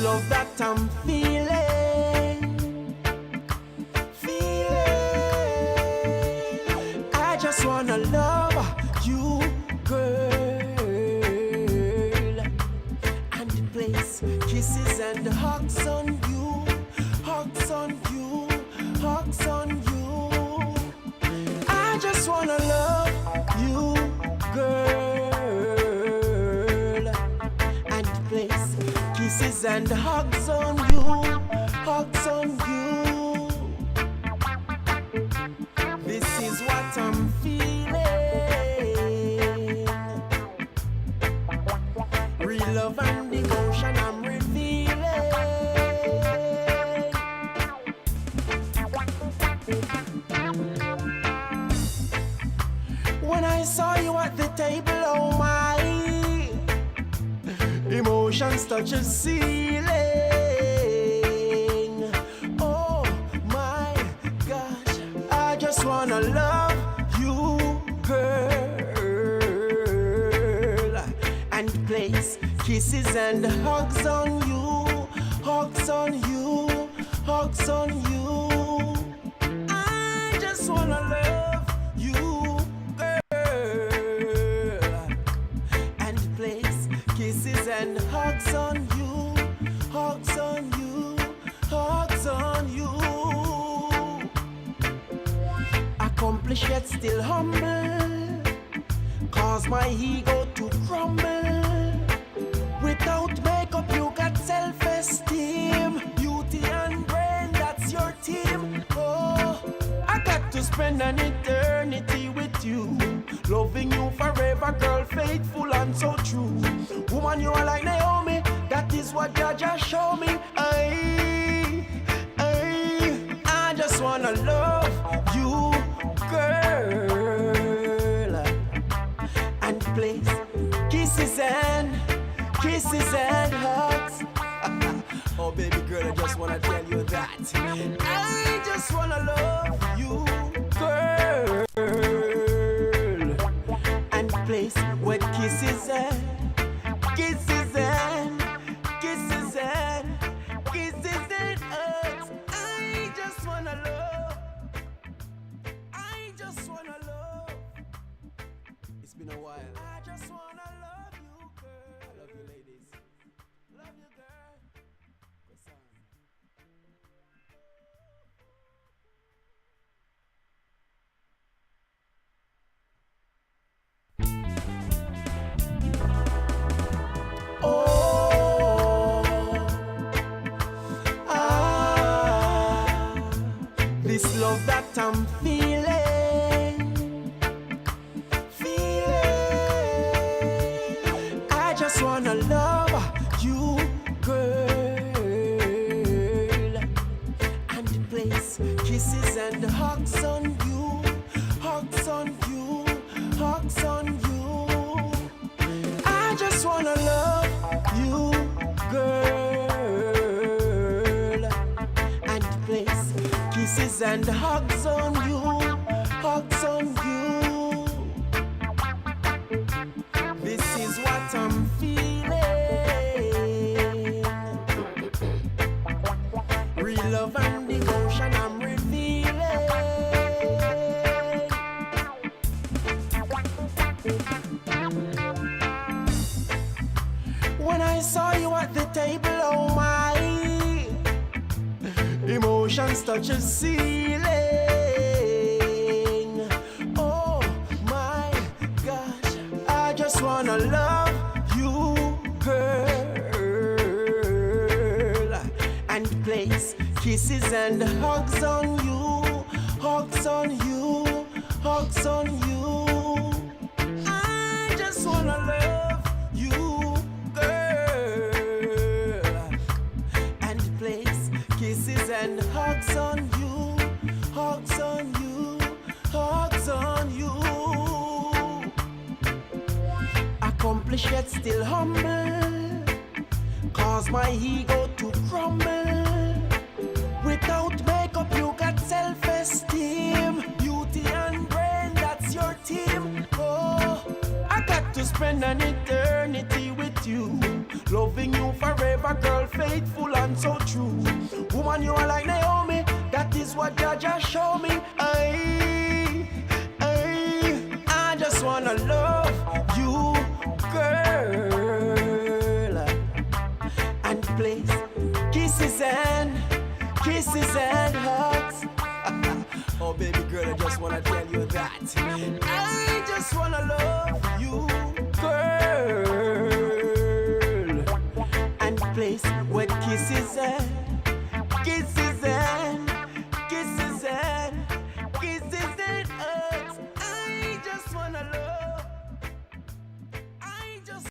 love that I'm feeling. I just wanna love you, girl, and the place, kisses and hugs on you, hugs on you, hugs on you. I just wanna love you, girl, and the place, kisses and hugs on you, hugs on you. This is what I'm feeling. Real love and devotion I'm revealing. When I saw you at the table, oh my, emotions touch a ceiling. Oh my gosh, I just wanna love you, girl, and place, kisses and hugs on you, hugs on you, hugs on you. I just wanna love you, girl, and place, kisses and hugs on you, hugs on you, hugs on you. Accomplished yet still humble, cause my ego to crumble. Without makeup you got self-esteem, beauty and brain, that's your team. Oh, I got to spend an eternity with you, loving you forever, girl, faithful and so true. Woman, you are like Naomi, that is what God just showed me. I just wanna love you, girl, and place, kisses and hugs. Oh baby girl, I just wanna tell you that I just wanna love you, girl, and place with kisses and kisses and kisses and kisses and hugs. I just wanna love, I just wanna love. It's been a while. I just wanna love you, girl. I love you, ladies. Love you, girl. What's up? Oh, this love that I'm feeling. I just wanna love you, girl, and the place, kisses and hugs on you, hugs on you, hugs on you. I just wanna love you, girl, and the place, kisses and hugs on you, hugs on you. This is what I'm feeling. Real love and devotion I'm revealing. When I saw you at the table, oh my, emotions touch a ceiling. Oh my gosh, I just wanna love you, girl, and place, kisses and hugs on you, hugs on you, hugs on you. I just wanna love you, girl, and place, kisses and hugs on you, hugs on you, hugs on you. Accomplished yet still humble, cause my ego to crumble. Without makeup you got self-esteem, beauty and brain, that's your team. Oh, I got to spend an eternity with you, Loving you forever, girl, faithful and so true. Woman, you are like Naomi, that is what Jaja show me. I just wanna love you, girl, and place kisses and hugs. Oh baby girl, I just wanna tell you that I just wanna love you, girl, and place wet kisses and hugs. I just wanna love. I just.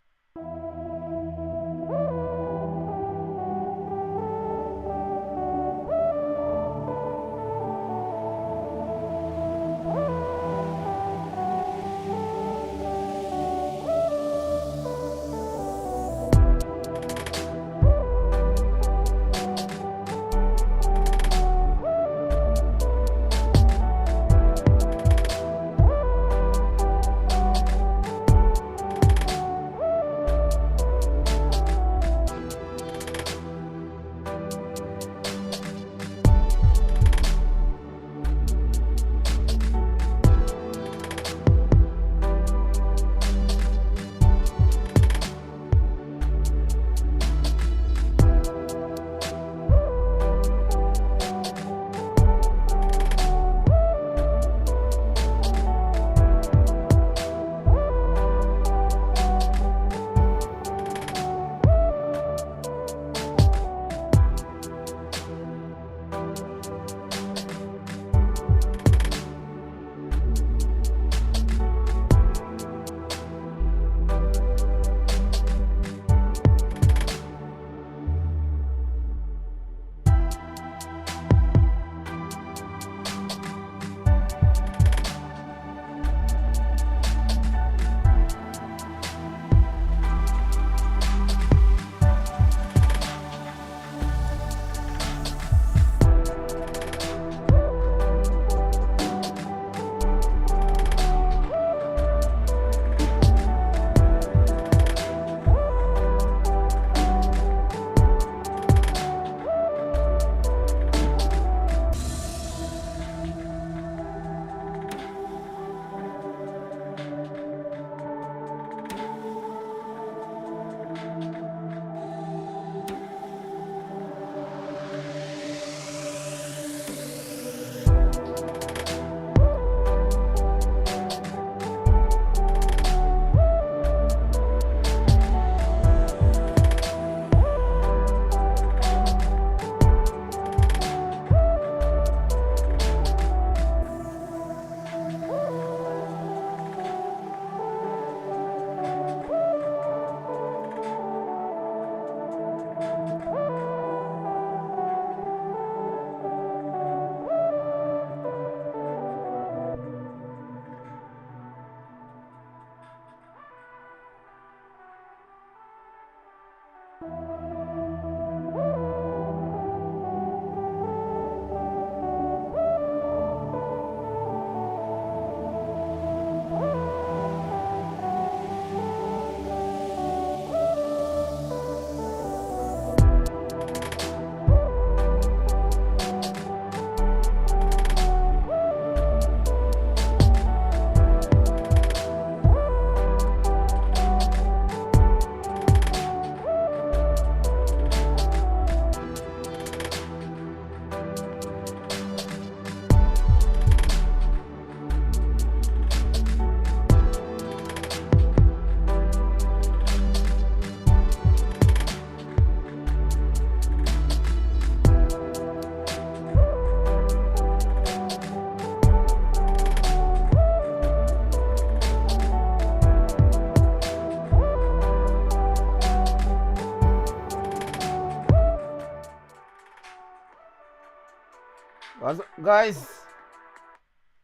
What's up, guys?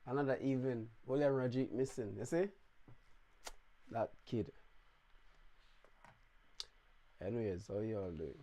Another evening. William Rajit missing. You see? That kid. Anyways, how you all doing?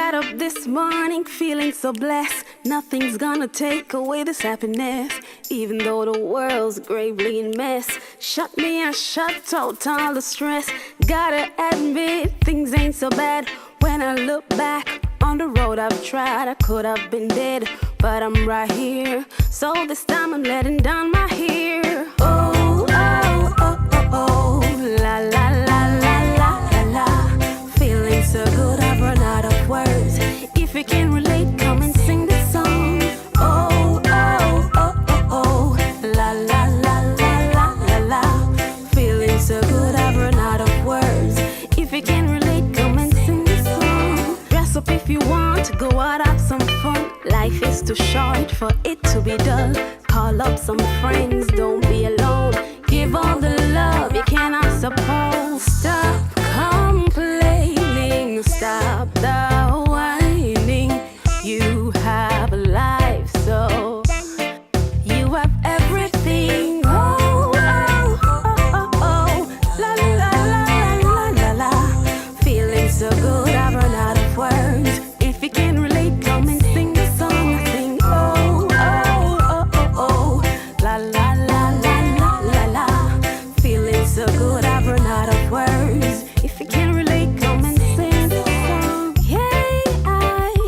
Got up this morning feeling so blessed. Nothing's gonna take away this happiness. Even though the world's gravely in mess, shut me and shut out all the stress. Gotta admit, things ain't so bad. When I look back on the road I've tried, I could have been dead, but I'm right here. So this time I'm letting down my hair. Oh, oh, oh, oh, oh, la, la, la, la, la, la, la. Feeling so good I've run out of words. If you can relate, come and sing this song. Oh, oh, oh, oh, oh, la, la, la, la, la, la, la. Feeling so good I've run out of words. If you can relate, come and sing this song. Dress up if you want, go out, have some fun. Life is too short for it to be dull. Call up some friends, don't be alone. Give all the love you cannot suppose. Stop complaining, stop the whining. You have a life, so you have everything. Oh, oh, oh, oh, oh. La, la, la, la, la, la, la. Feeling so good, I've run out of words. If you can relate, come and sing the song. I sing, oh, oh, oh, oh, oh. La, la, la, la, la, la, la. Feeling so good, I've run out of words. If you can relate, come and sing the song. Yay,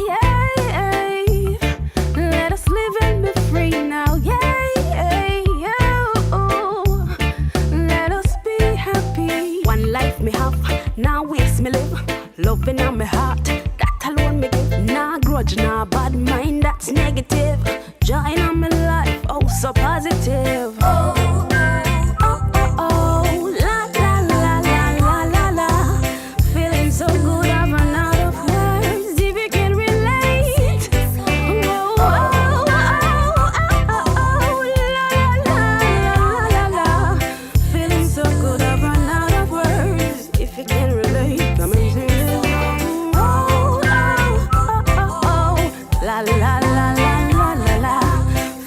yay, let us live and be free now. Yay, oh, let us be happy. One life me have, now waste me live. Loving on my heart, that alone me give. Nah grudge, nah bad mind, that's negative. Joy in my life, oh so positive. Oh, oh, oh, oh, la, la, la, la, la, la, la. Feeling so good, I've run out of words. If you can relate. Oh, oh, oh, oh, oh, la, la, la, la, la. Feeling so good, I've run out of words. If you can relate, come and sing it. Oh, oh, oh, oh, oh, la, la, la, la, la, la, la.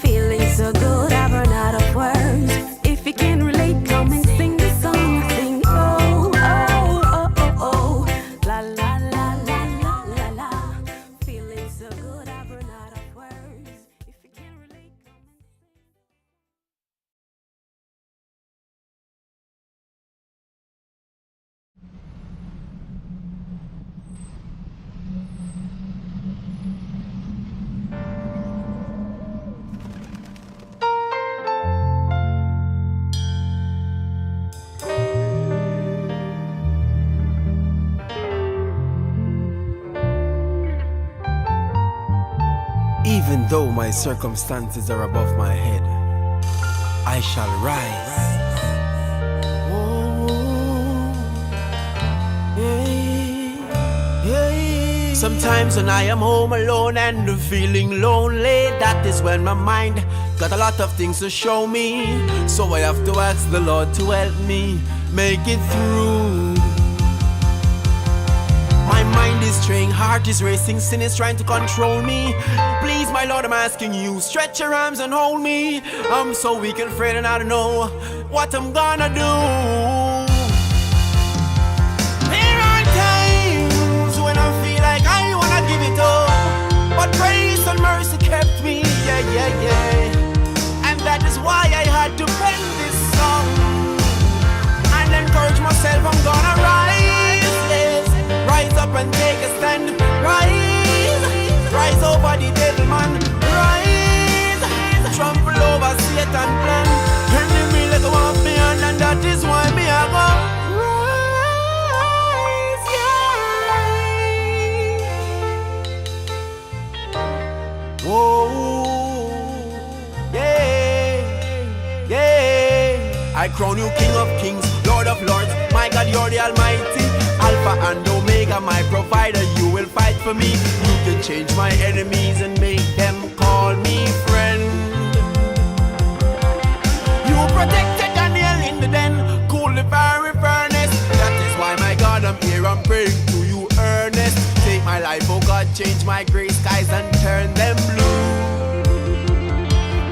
Feeling so good, I've run out of words. If you can relate, come and sing the song. I sing, oh, oh, oh, oh, oh, la, la, la, la, la, la, la. Feeling so good, I've run out of words. If you can relate, come and Even though my circumstances are above my head, I shall rise. Oh, yeah, yeah. Sometimes when I am home alone and feeling lonely, that is when my mind got a lot of things to show me. So I have to ask the Lord to help me make it through. My mind is straying, heart is racing, sin is trying to control me. Please, my Lord, I'm asking you, stretch your arms and hold me. I'm so weak and afraid and I don't know what I'm gonna do. There are times when I feel like I wanna give it up, but grace and mercy kept me, yeah, yeah, yeah. And that is why I had to pen this song and encourage myself, I'm gonna rise, yes. Rise up and take a stand. Rise over the devil man. Rise, trample over Satan plan. Enemy let go of me and that is why me I go rise. Whoa, yeah, yeah. I crown you King of Kings, Lord of Lords. My God, you're the Almighty. Alpha and Omega, my provider, you will fight for me. You can change my enemies and make them call me friend. You protected Daniel in the den, cool the fiery furnace. That is why, my God, I'm here, I'm praying to you earnest. Take my life, oh God, change my gray skies and turn them blue.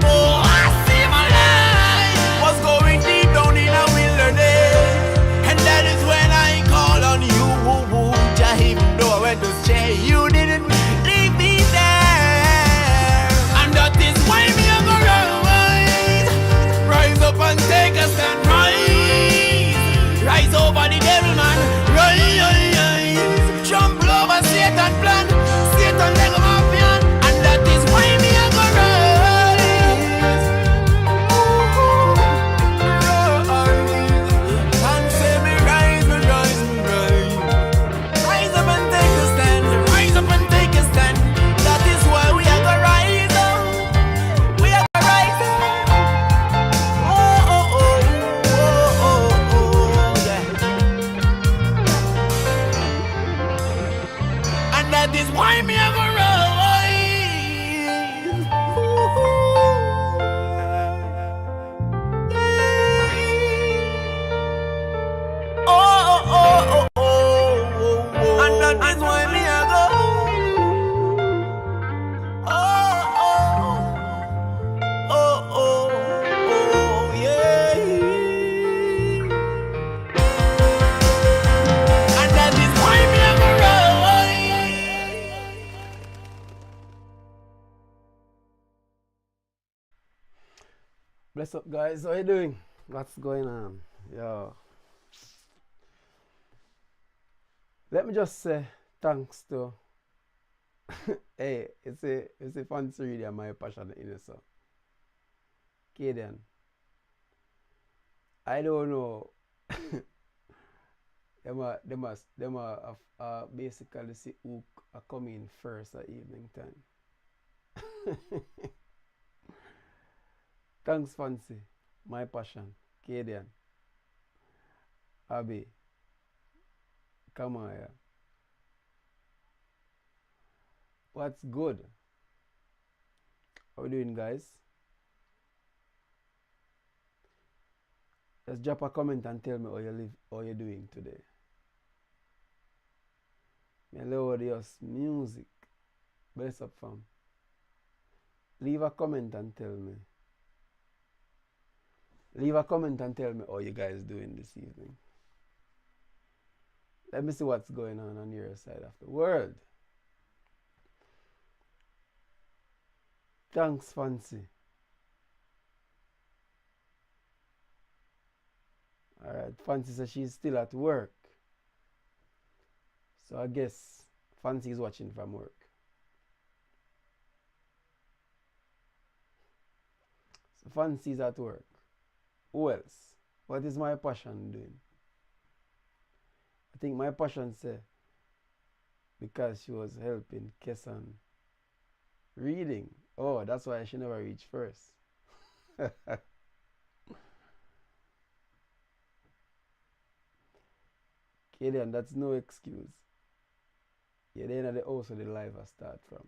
Oh, I see my life was going deep down in a wilderness. And that is when I call on you, Jah, even though I went astray, you didn't Bless up, guys. How you doing? What's going on? Yo. Let me just say thanks to hey, it's a fancy reading my passion in it, so. Kaden. I don't know. them are basically see who are coming first at evening time. Thanks, Fancy. My passion. Kaden. Abby. Come on here. What's good? How you doing, guys? Just drop a comment and tell me how you're doing today. Melodious music. Bless up, fam. Leave a comment and tell me. Leave a comment and tell me how you guys doing this evening. Let me see what's going on your side of the world. Thanks, Fancy. Alright, Fancy says she's still at work. So I guess Fancy is watching from work. So Fancy is at work. Who else? What is my passion doing? I think my passion say because she was helping Kessan reading. Oh, that's why she never reached first. Killian, that's no excuse. You're the end of the house where the life has start from.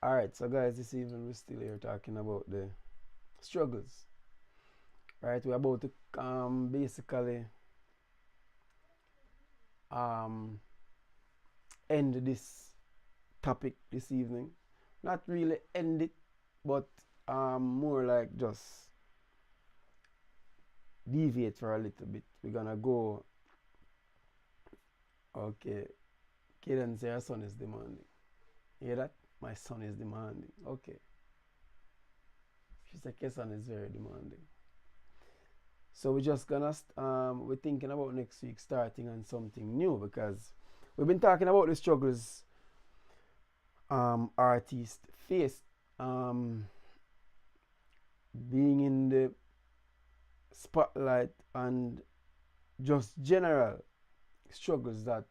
Alright, so guys, this evening we're still here talking about the struggles. Right, we're about to basically end this topic this evening. Not really end it, but more like just deviate for a little bit. We're gonna go. Okay, Kaden says her son is demanding. Hear that? My son is demanding. Okay. She said Kessan is very demanding. So we're just gonna we're thinking about next week starting on something new because we've been talking about the struggles artists face being in the spotlight and just general struggles that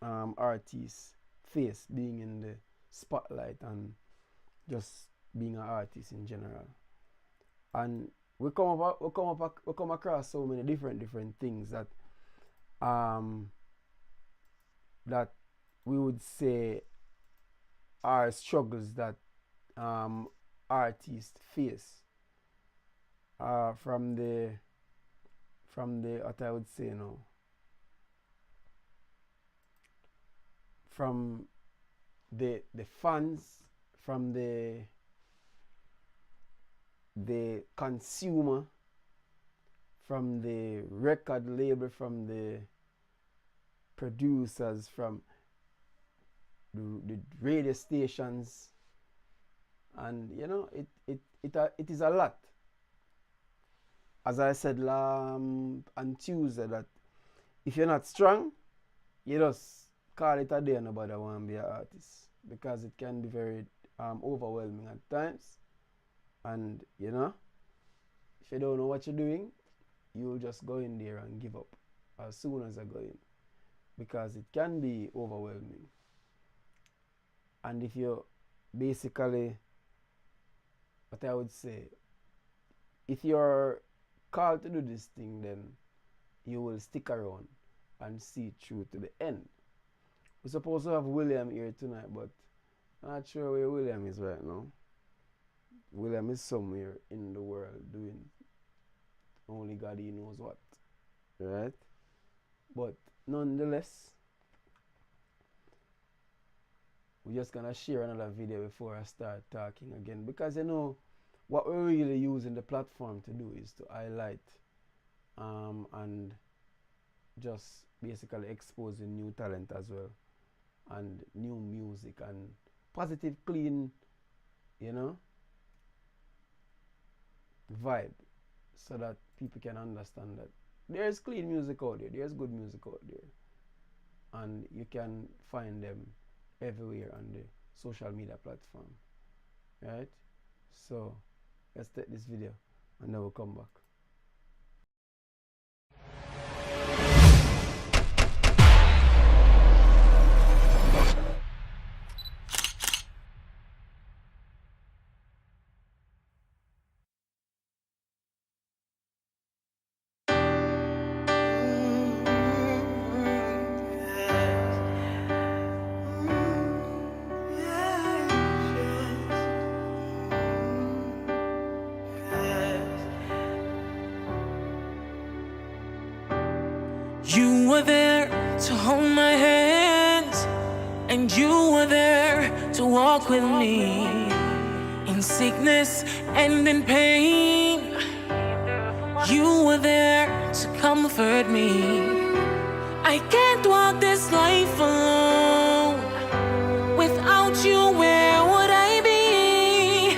artists face being in the spotlight and just being an artist in general. And we come across so many different things that that we would say are struggles that artists face from the what I would say, you know, from the fans, from the consumer, from the record label, from the producers, from the radio stations, and you know it is a lot. As I said on Tuesday, that if you're not strong, you just call it a day and nobody want to be an artist because it can be very overwhelming at times. And you know, if you don't know what you're doing, you'll just go in there and give up as soon as I go in because it can be overwhelming. And if you basically, what I would say, if you're called to do this thing, then you will stick around and see it through to the end. We're supposed to have William here tonight, but I'm not sure where William is right now. William is somewhere in the world doing only God he knows what, right? But nonetheless, we're just gonna share another video before I start talking again, because you know what we're really using the platform to do is to highlight and just basically exposing new talent as well, and new music and positive, clean, you know, vibe, so that people can understand that there's clean music out there, there's good music out there, and you can find them everywhere on the social media platform, right? So let's take this video and then we'll come back. You were there to hold my hands, and you were there to walk with me in sickness and in pain. You were there to comfort me. I can't walk this life alone. Without you, where would I be?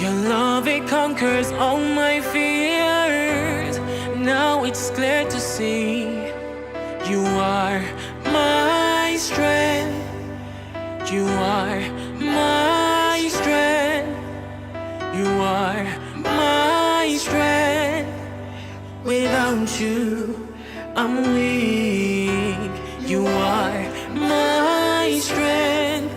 Your love, it conquers all my fears. Now it's clear to see you are my strength. You are my strength. You are my strength. Without you, I'm weak. You are my strength.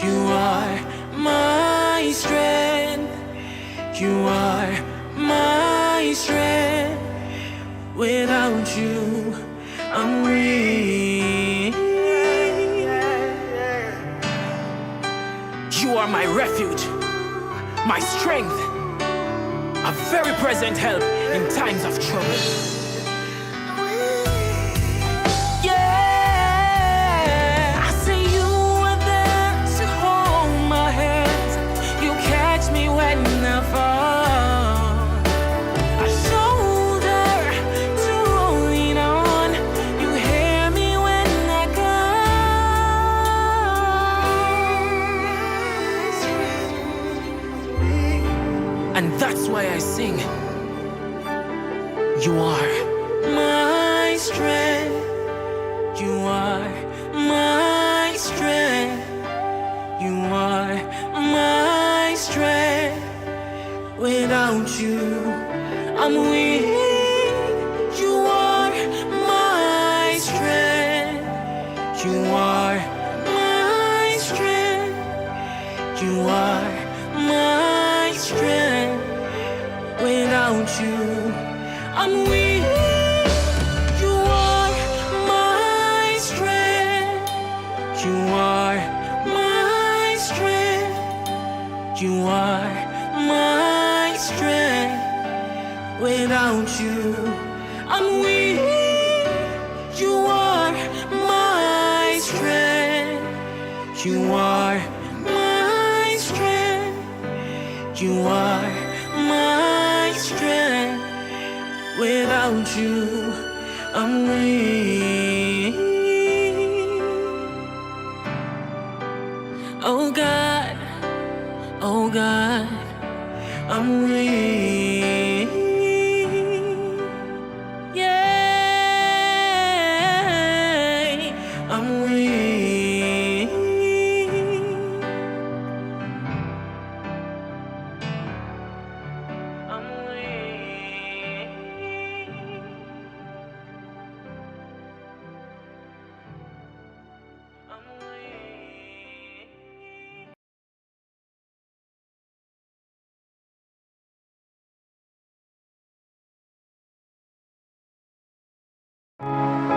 You are my strength. You are my strength. Without you, I'm weak. You are my refuge, my strength, a very present help in times of trouble. Yeah, I say you are there to hold my hands. You catch me when I fall. A shoulder to lean on. You hear me when I call. And that's why I sing. You are my strength. You are my strength. You are my strength. Without you, I'm weak. You are my strength. You are my strength. You are my strength. Without you, I'm weak. You are my strength. You are my strength. You are my strength. Without you, I'm weak. You are my strength. You are my strength. You are my strength. Without you, I'm weak. Oh God, oh God, I'm weak. Yeah, I'm weak. I'm weak. I'm weak.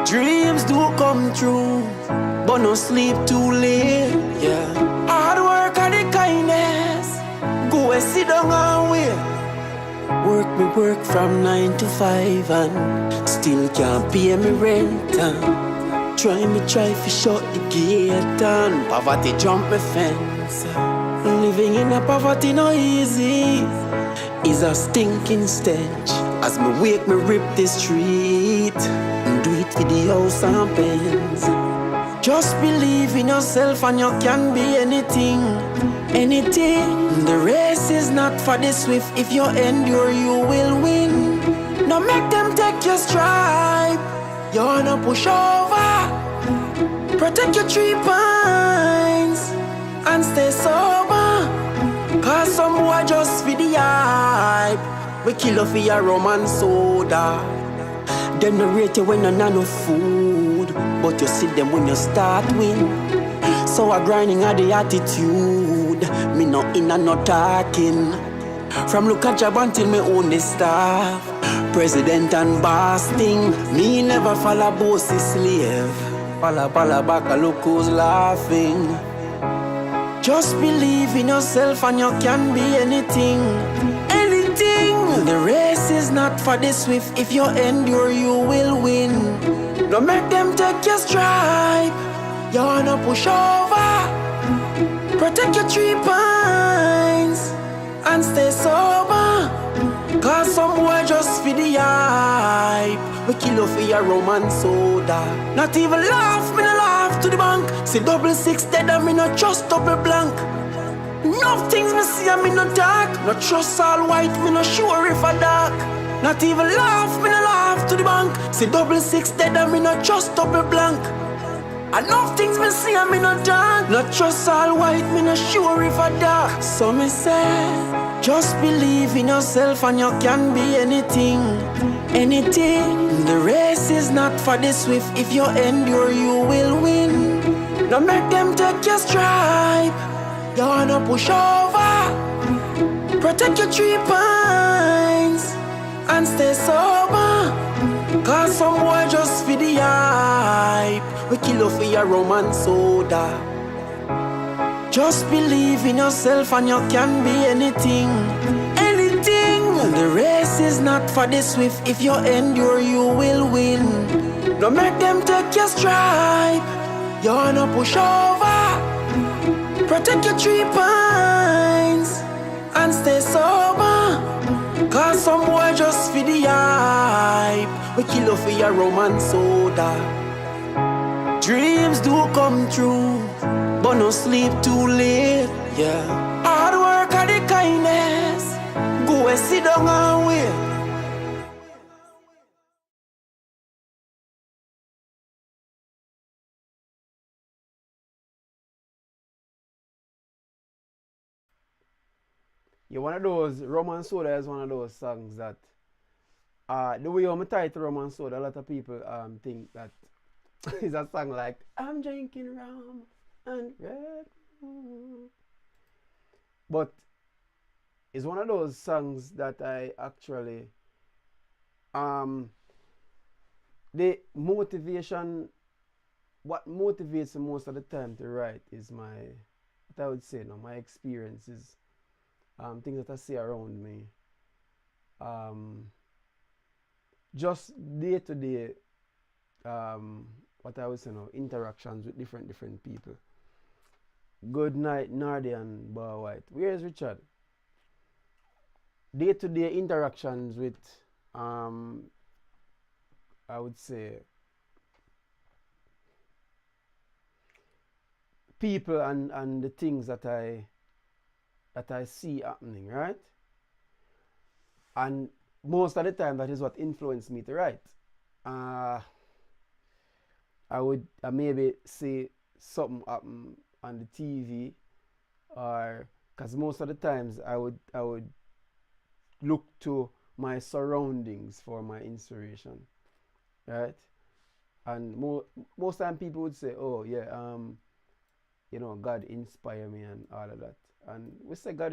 Dreams do come true, but no sleep too late. Yeah, hard work and the kindness. Go and sit down and wait. Work from 9 to 5 and still can't pay me rent. Try to shut the gate and poverty jump my fence. Living in a poverty no easy. Is a stinking stench. As me wake me rip the street. Do house and pens. Just believe in yourself and you can be anything, anything. The race is not for the swift. If you endure, you will win. Now make them take your stride. You wanna push over. Protect your 3 points and stay sober. Cause some boy just for the hype. We kill you for your rum and soda. Them no rate you when you not no food, but you see them when you start win. So I grinding at the attitude. Me no in and no talking. From look at job until me own the staff. President and boss thing. Me never follow bossy slave. Pala back a look who's laughing. Just believe in yourself and you can be anything, anything. The race is not for the swift. If you endure, you will win. Don't make them take your stripe. You wanna push over. Protect your 3 points and stay sober. Cause some boy just for the hype. We kill you for your rum and soda. Not even laugh, me no laugh to the bank. See 66 dead and me no trust double blank. Enough things me see and me no talk. No trust all white, me no sure if I dark. Not even laugh, me no laugh to the bank. See 66 dead and me no trust double blank. Enough things me see and me no talk. No trust all white, me no sure if I dark. So me say, just believe in yourself and you can be anything, anything. The race is not for the swift. If you endure, you will win. Don't make them take your stripe. You wanna push over. Protect your 3 points and stay sober. Cause some boy just for the hype. We kill you for your rum and soda. Just believe in yourself and you can be anything, anything. The race is not for the swift. If you endure, you will win. Don't make them take your stripe. You wanna push over. Protect your 3 points and stay sober. Cause some boy just for the hype. We kill you for your rum and soda. Dreams do come true, but no sleep too late, yeah. Hard work and the kindness. Go and sit down and wait. Yeah, one of those, Rum and Soda is one of those songs that, the way I'm title Rum and Soda, a lot of people think that it's a song like, I'm drinking rum and red. But it's one of those songs that I actually, the motivation, what motivates me most of the time to write is what I would say, my experiences, things that I see around me, just day to day, what I would say interactions with different people. Good night, Nardi and Bar White. Where is Richard? Day to day interactions with, I would say, people and the things that I see happening, right? And most of the time, that is what influenced me to write. I maybe see something happen on the TV, or because most of the times I would look to my surroundings for my inspiration, right? And most time people would say, "Oh yeah, God inspire me and all of that." And we say God,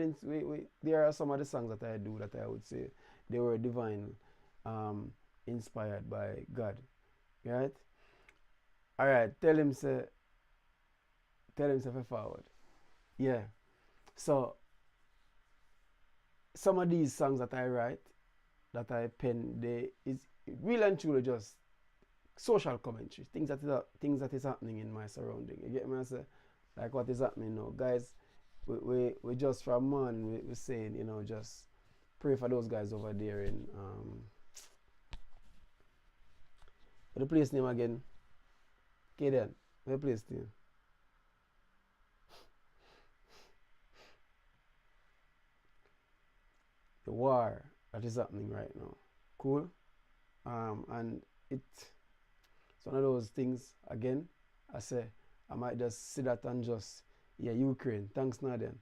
there are some of the songs that I do that I would say they were divine, inspired by God, right? All right, tell him say forward. Yeah. So some of these songs that I write, that I pen, they is real and truly just social commentary, things that is happening in my surrounding. You get me? I say, like what is happening now, guys. We just from morning we're saying, just pray for those guys over there in what the place name again? Okay then, where play Steele? The war that is happening right now. Cool. And it's one of those things again. I say I might just sit that and just Ukraine. Thanks Naden.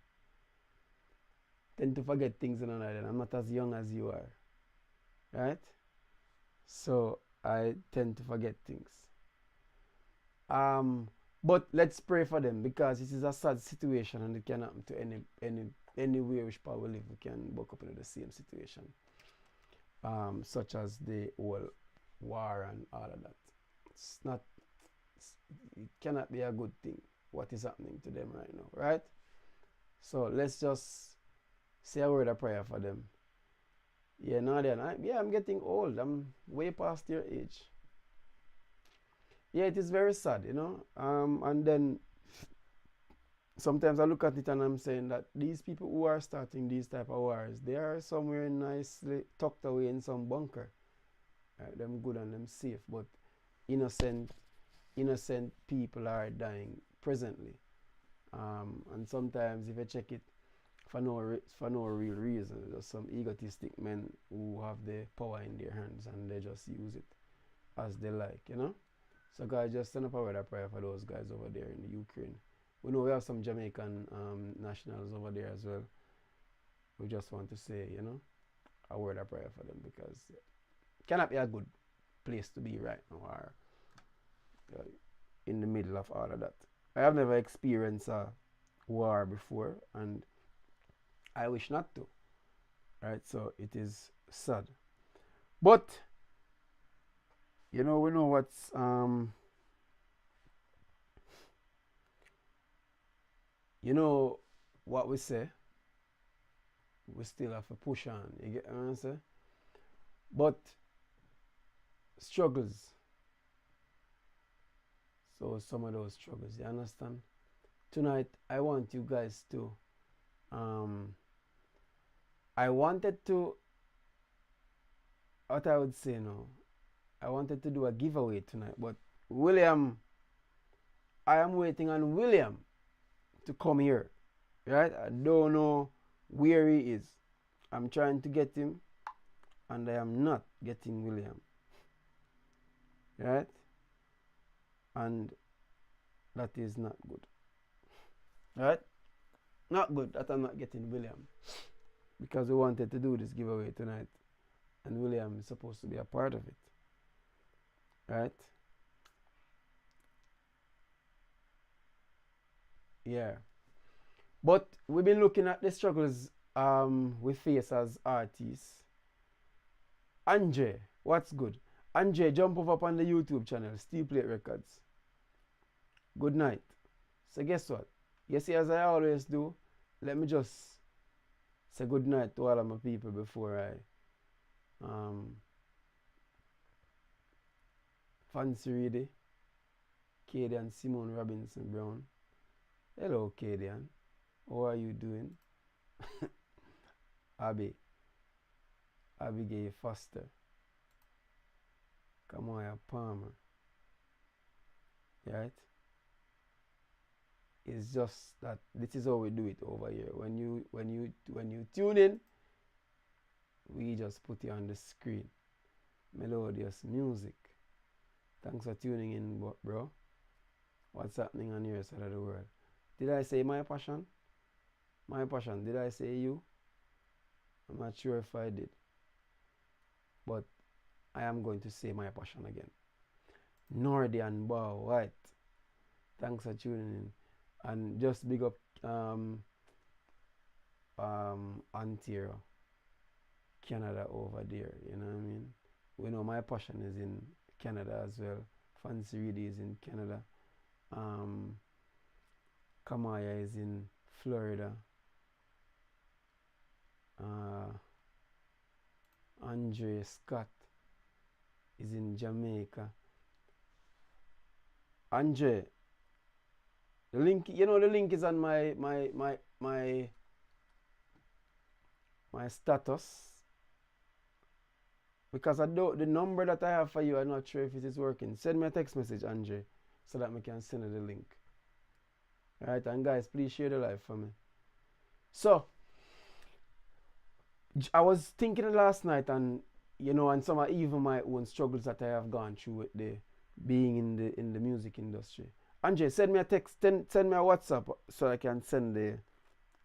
Tend to forget things in another. I'm not as young as you are. Right? So I tend to forget things. But let's pray for them because this is a sad situation and it can happen to anywhere which power live. We can buck up into the same situation. Such as the whole war and all of that. It cannot be a good thing what is happening to them right now, right? So let's just say a word of prayer for them. Yeah, I'm getting old. I'm way past your age. Yeah, it is very sad, you know. And then sometimes I look at it and I'm saying that these people who are starting these type of wars, they are somewhere nicely tucked away in some bunker. Right? Them good and them safe, but innocent people are dying presently. And sometimes if you check it for no real reason, just some egotistic men who have the power in their hands and they just use it as they like, you know. So God, just send up a word of prayer for those guys over there in the Ukraine. We know we have some Jamaican nationals over there as well. We just want to say, you know, a word of prayer for them because it cannot be a good place to be right now or in the middle of all of that. I have never experienced a war before and I wish not to. Right? So it is sad. But you know, we know what's you know what we say. We still have to push on. You get what I'm saying? But struggles. So some of those struggles, you understand? Tonight I want you guys to I wanted to what I would say now. I wanted to do a giveaway tonight, but William, I am waiting on William to come here, right? I don't know where he is. I'm trying to get him, and I am not getting William, right? And that is not good, right? Not good that I'm not getting William because we wanted to do this giveaway tonight, and William is supposed to be a part of it. Right? Yeah. But we've been looking at the struggles we face as artists. Andre, what's good? Andre, jump over on the YouTube channel, Steele Plate Records. Good night. So guess what? You see, as I always do, let me just say good night to all of my people before I Fancy Reedy, Kadian Simone Robinson Brown. Hello, Kadian. How are you doing? Abigail Foster. Kamaya Palmer. Right? It's just that this is how we do it over here. When you tune in, we just put you on the screen. Melodious music. Thanks for tuning in, bro. What's happening on your side of the world? Did I say my passion? My passion. Did I say you? I'm not sure if I did. But I am going to say my passion again. Nordian Bow White. Thanks for tuning in. And just big up Ontario, Canada over there. You know what I mean? We know my passion is in Canada as well. Fancy Reedy is in Canada. Kamaya is in Florida. Andre Scott is in Jamaica. Andre, the link, you know, the link is on my status. Because I don't, the number that I have for you, I'm not sure if it is working. Send me a text message, Andre, so that I can send you the link. Alright, and guys, please share the live for me. So, I was thinking last night, and and some of even my own struggles that I have gone through with the being in the music industry. Andre, send me a text, send me a WhatsApp so I can send the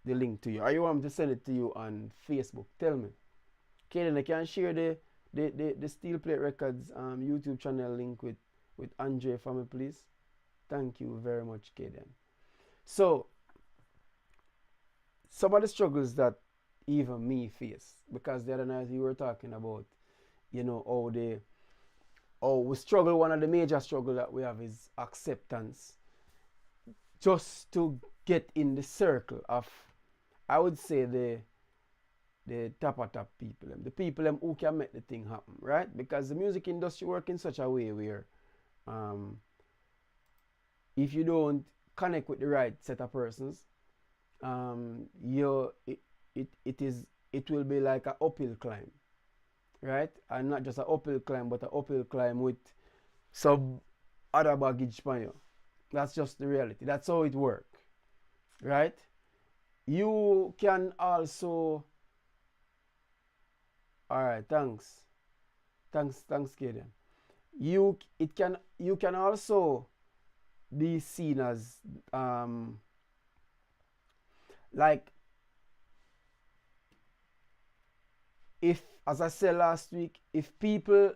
link to you. Or you want me to send it to you on Facebook? Tell me. Okay, then I can share the Steel Plate Records YouTube channel link with Andre for me, please. Thank you very much, Kaden. So, some of the struggles that even me face, because the other night you were talking about, how we struggle. One of the major struggles that we have is acceptance. Just to get in the circle of, I would say, the top people, the people who can make the thing happen, right? Because the music industry works in such a way where if you don't connect with the right set of persons, it will be like an uphill climb, right? And not just an uphill climb, but an uphill climb with some other baggage for you. That's just the reality. That's how it works, right? You can also, all right, thanks, Kaden. You can also be seen as like, if, as I said last week, if people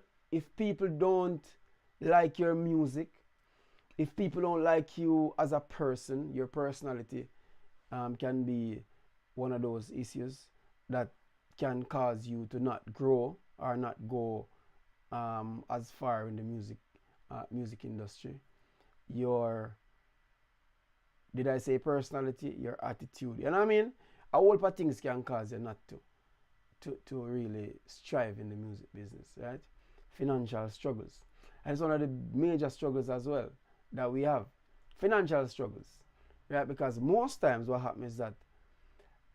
don't like your music, if people don't like you as a person, your personality can be one of those issues that can cause you to not grow or not go as far in the music industry. Your, did I say personality? Your attitude. You know what I mean? A whole lot of things can cause you not to really strive in the music business, right? Financial struggles. And it's one of the major struggles as well that we have. Financial struggles, right? Because most times what happens is that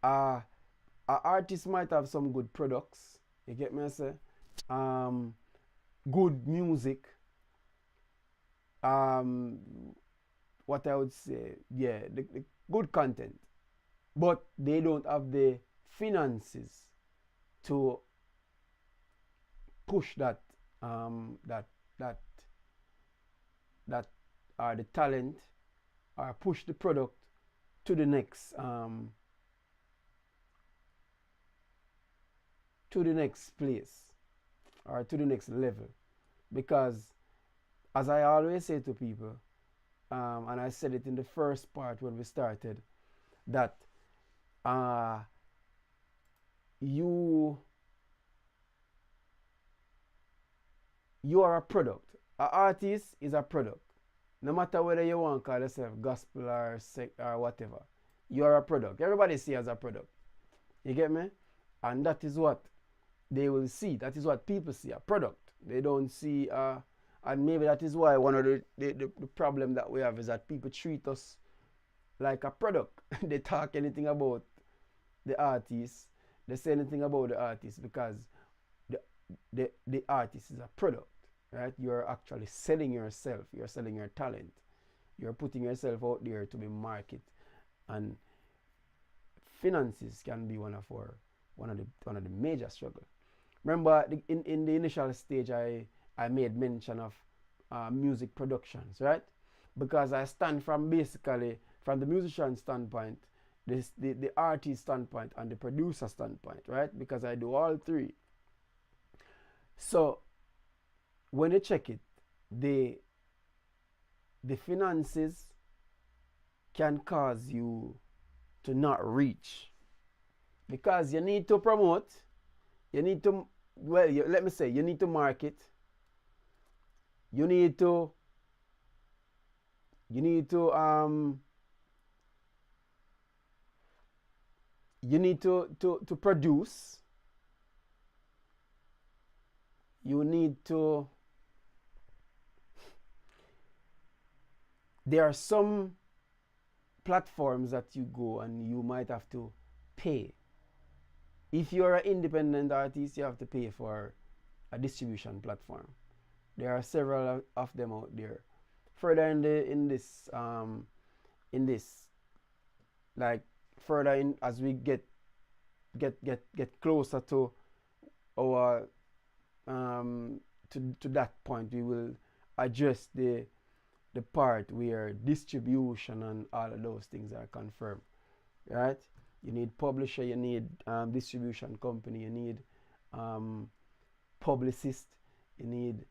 an artist might have some good products, you get me I say? Good music, what I would say, yeah, the good content, but they don't have the finances to push that the talent, or push the product to the next place, or to the next level. Because as I always say to people, and I said it in the first part when we started, that you are a product. An artist is a product. No matter whether you want to call yourself gospel or whatever, you are a product. Everybody sees you as a product. You get me? And that is what they will see. That is what people see, a product. They don't see, and maybe that is why one of the problem that we have is that people treat us like a product. They talk anything about the artist. They say anything about the artist because the artist is a product, right? You're actually selling yourself. You're selling your talent. You're putting yourself out there to be marketed, and finances can be one of the major struggles. Remember, in the initial stage, I made mention of music productions, right? Because I stand from basically from the musician standpoint, the artist standpoint, and the producer standpoint, right? Because I do all three. So when you check it, the finances can cause you to not reach, because you need to promote, you need to, well, let me say, you need to market, you need to produce, you need to, there are some platforms that you go and you might have to pay. If you're an independent artist, you have to pay for a distribution platform. There are several of them out there. further in this, like further in as we get closer to our to that point, we will address the part where distribution and all of those things are confirmed, right? You need publisher, you need distribution company, you need publicist, you need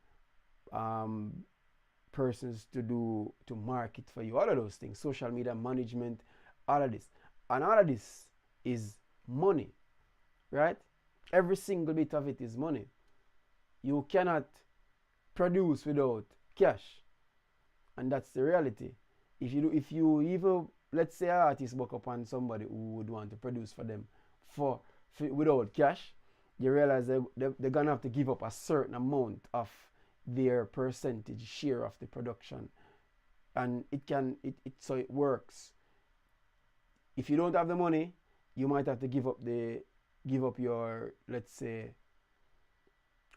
persons to market for you, all of those things, social media management, all of this. And all of this is money, right? Every single bit of it is money. You cannot produce without cash. And that's the reality. If you even, let's say an artist book up on somebody who would want to produce for them for without cash, you realize they're gonna have to give up a certain amount of their percentage share of the production. And so it works. If you don't have the money, you might have to give up your, let's say,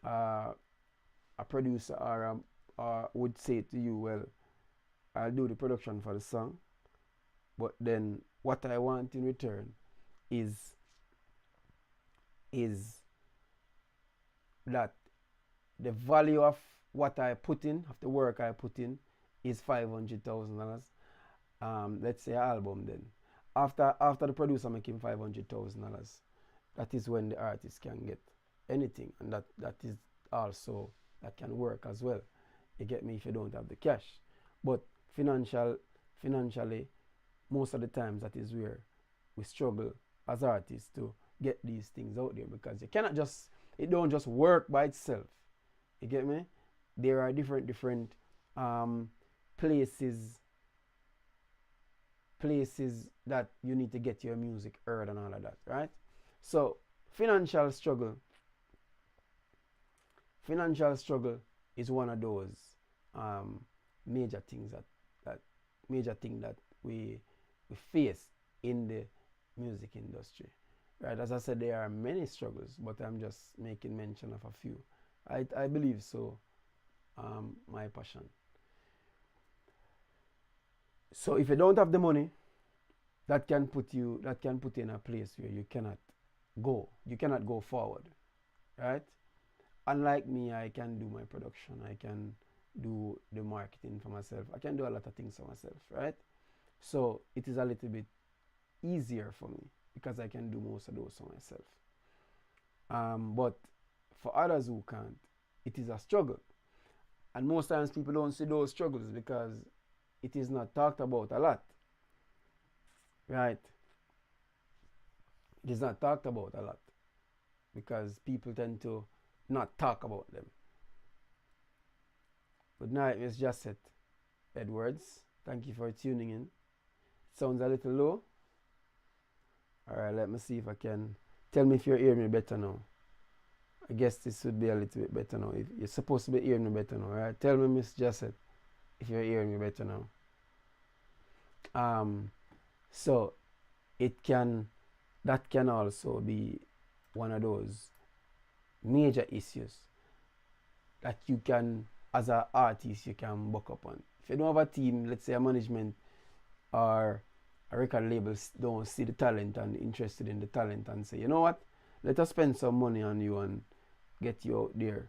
a producer or would say to you, well, I'll do the production for the song, but then what I want in return is that the value of what I put in, of the work I put in, is $500,000. Let's say an album then. After the producer making $500,000, that is when the artist can get anything, and that is also, that can work as well. You get me, if you don't have the cash. But financially, most of the times that is where we struggle as artists to get these things out there, because you cannot just, it don't just work by itself. You get me? There are different places that you need to get your music heard and all of that, right? So financial struggle is one of those major things that we face in the music industry, right? As I said, there are many struggles, but I'm just making mention of a few. I believe so. My passion. So if you don't have the money, that can put you in a place where you cannot go forward, right? Unlike me, I can do my production, I can do the marketing for myself, I can do a lot of things for myself, right? So it is a little bit easier for me because I can do most of those for myself. But for others who can't, it is a struggle. And most times people don't see those struggles because it is not talked about a lot, right? It is not talked about a lot because people tend to not talk about them. Good night, Miss Josette Edwards. Thank you for tuning in. Sounds a little low. Alright, let me see if I can. Tell me if you're hearing me better now. I guess this would be a little bit better now. If you're supposed to be hearing me better now, alright? Tell me, Miss Josette, if you're hearing me better now. So that can also be one of those major issues that you can, as an artist, you can buck up on. If you don't have a team, let's say a management or a record label don't see the talent and interested in the talent and say, you know what, let us spend some money on you and get you out there,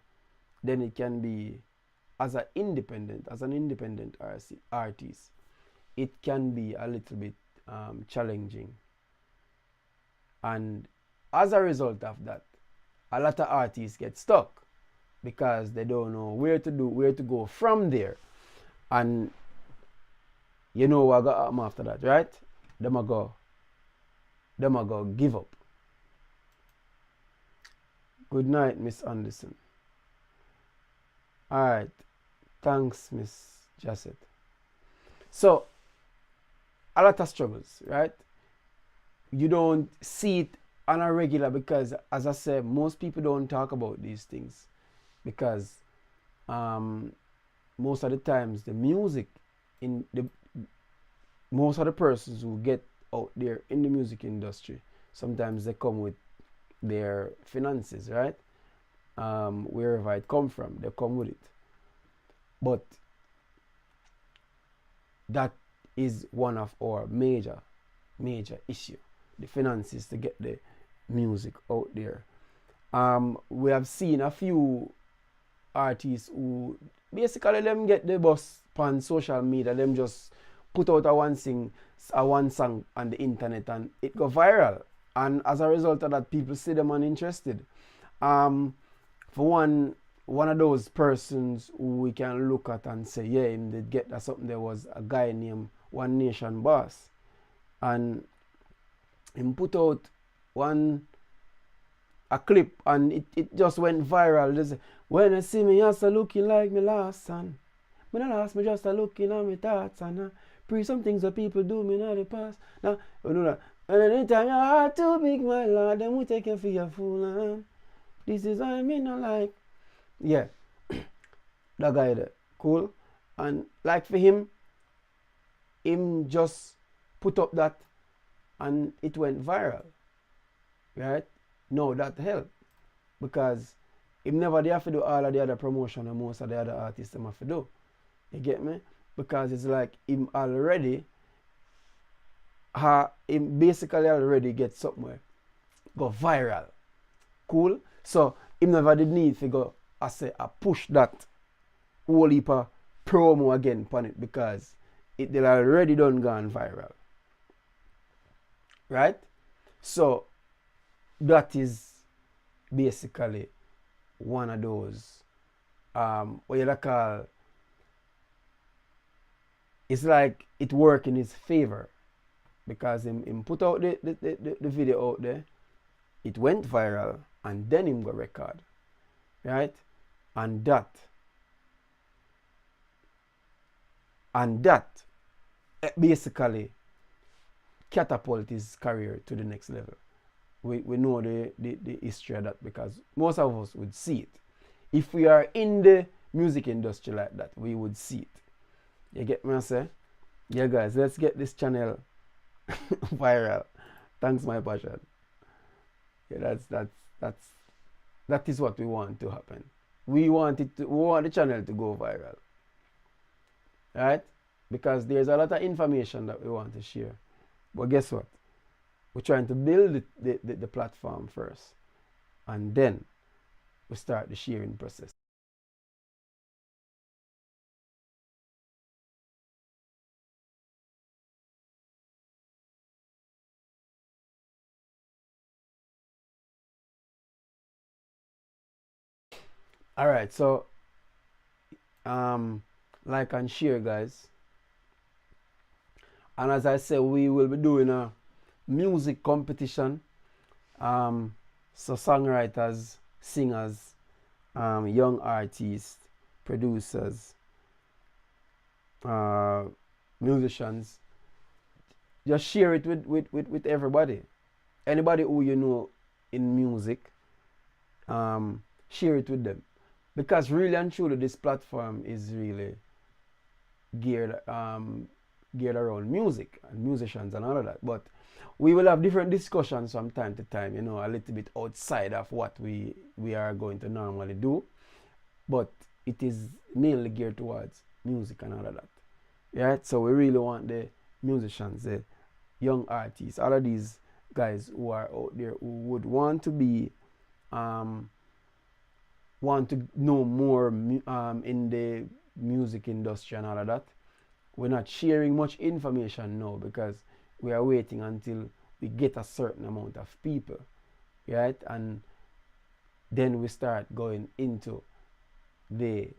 then it can be, as an independent artist, it can be a little bit challenging. And as a result of that, a lot of artists get stuck because they don't know where to go from there. And you know what got happen after that, right? Them a go give up. Good night, Miss Anderson. Alright. Thanks, Miss Josette. So a lot of struggles, right? You don't see it on a regular because, as I said, most people don't talk about these things because most of the times the music most of the persons who get out there in the music industry, sometimes they come with their finances, right? Wherever it come from, they come with it. But that is one of our major issue, the finances to get the music out there. We have seen a few artists who basically them get the bus on social media, them just put out a one song on the internet and it go viral. And as a result of that, people see them uninterested. For one of those persons who we can look at and say, yeah, him did get that something. There was a guy named One Nation Boss, and him put out a clip and it just went viral. They say, when I see me, just looking like me last son. When I last me just looking at me thoughts and pre some things that people do me in the past. Now, you know that. And anytime your heart too big, my lord, then we take you for your fool. And this is what I mean, I like. Yeah, that guy there, cool. And like for him just put up that and it went viral, right? No, that helped because him never there to do all of the other promotion and most of the other artists them have to do. You get me? Because it's like him already, him basically already get somewhere, go viral, cool. So him never did need to go, I push that whole heap of promo again upon it because it they already done gone viral, right? So that is basically one of those what you call, it's like it work in his favor because him put out the video out there, it went viral, and then him go record, right? And that basically catapult his career to the next level. We know the history of that because most of us would see it. If we are in the music industry like that, we would see it. You get me, I say? Yeah, guys, let's get this channel viral. Thanks, my passion. Yeah, that is what we want to happen. We want the channel to go viral, right? Because there's a lot of information that we want to share. But guess what? We're trying to build the platform first, and then we start the sharing process. All right, so like and share, guys. And as I said, we will be doing a music competition. So songwriters, singers, young artists, producers, musicians, just share it with everybody. Anybody who you know in music, share it with them. Because really and truly, this platform is really geared around music and musicians and all of that. But we will have different discussions from time to time, you know, a little bit outside of what we are going to normally do. But it is mainly geared towards music and all of that. Right? So we really want the musicians, the young artists, all of these guys who are out there who would want to be want to know more in the music industry and all of that. We're not sharing much information now because we are waiting until we get a certain amount of people, right? And then we start going into the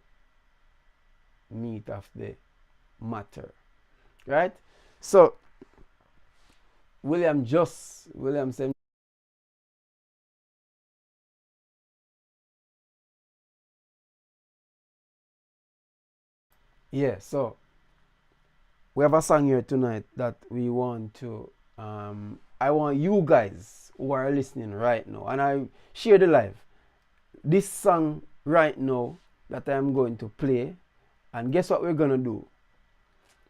meat of the matter, right? So William said, yeah, so we have a song here tonight that we want to I want you guys who are listening right now, and I share the live, this song right now that I'm going to play, and guess what we're gonna do?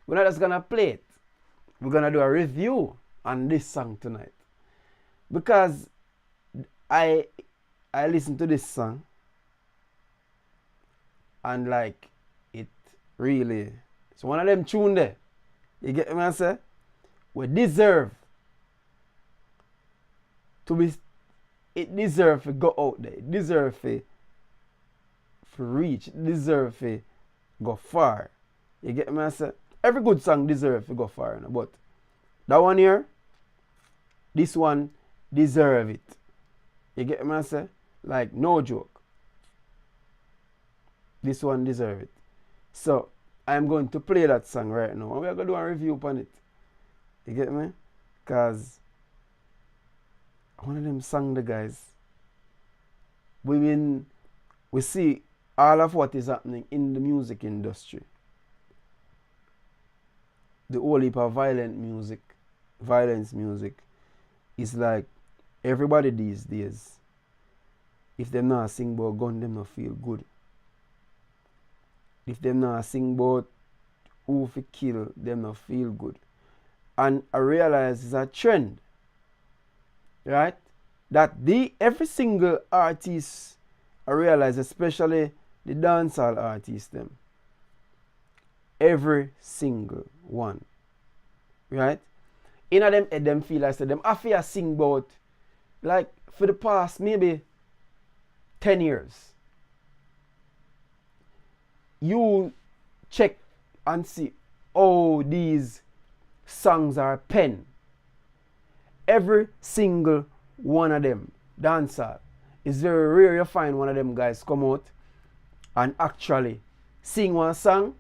We're not just gonna play it, we're gonna do a review on this song tonight. Because I listened to this song and like it really, it's one of them tune there You get me I say? We deserve to be, it deserve to go out there. It deserve to reach. It deserve to go far. You get me I say? Every good song deserve to go far, you know? But that one here, this one deserve it. You get me I say? Like no joke. This one deserve it. So I'm going to play that song right now and we're going to do a review upon it. You get me? Because one of them song the guys, we see all of what is happening in the music industry. The whole heap of violence music is like everybody these days, if them not sing about gun, them not feel good. If them not sing about who fi kill, them not feel good. And I realize it's a trend, right? That every single artist, I realize, especially the dancehall artists, them, every single one, right? In them head, them feel like them after sing about, like for the past maybe 10 years. You check and see how these songs are penned. Every single one of them, dancehall, it's very rare you find one of them guys come out and actually sing one song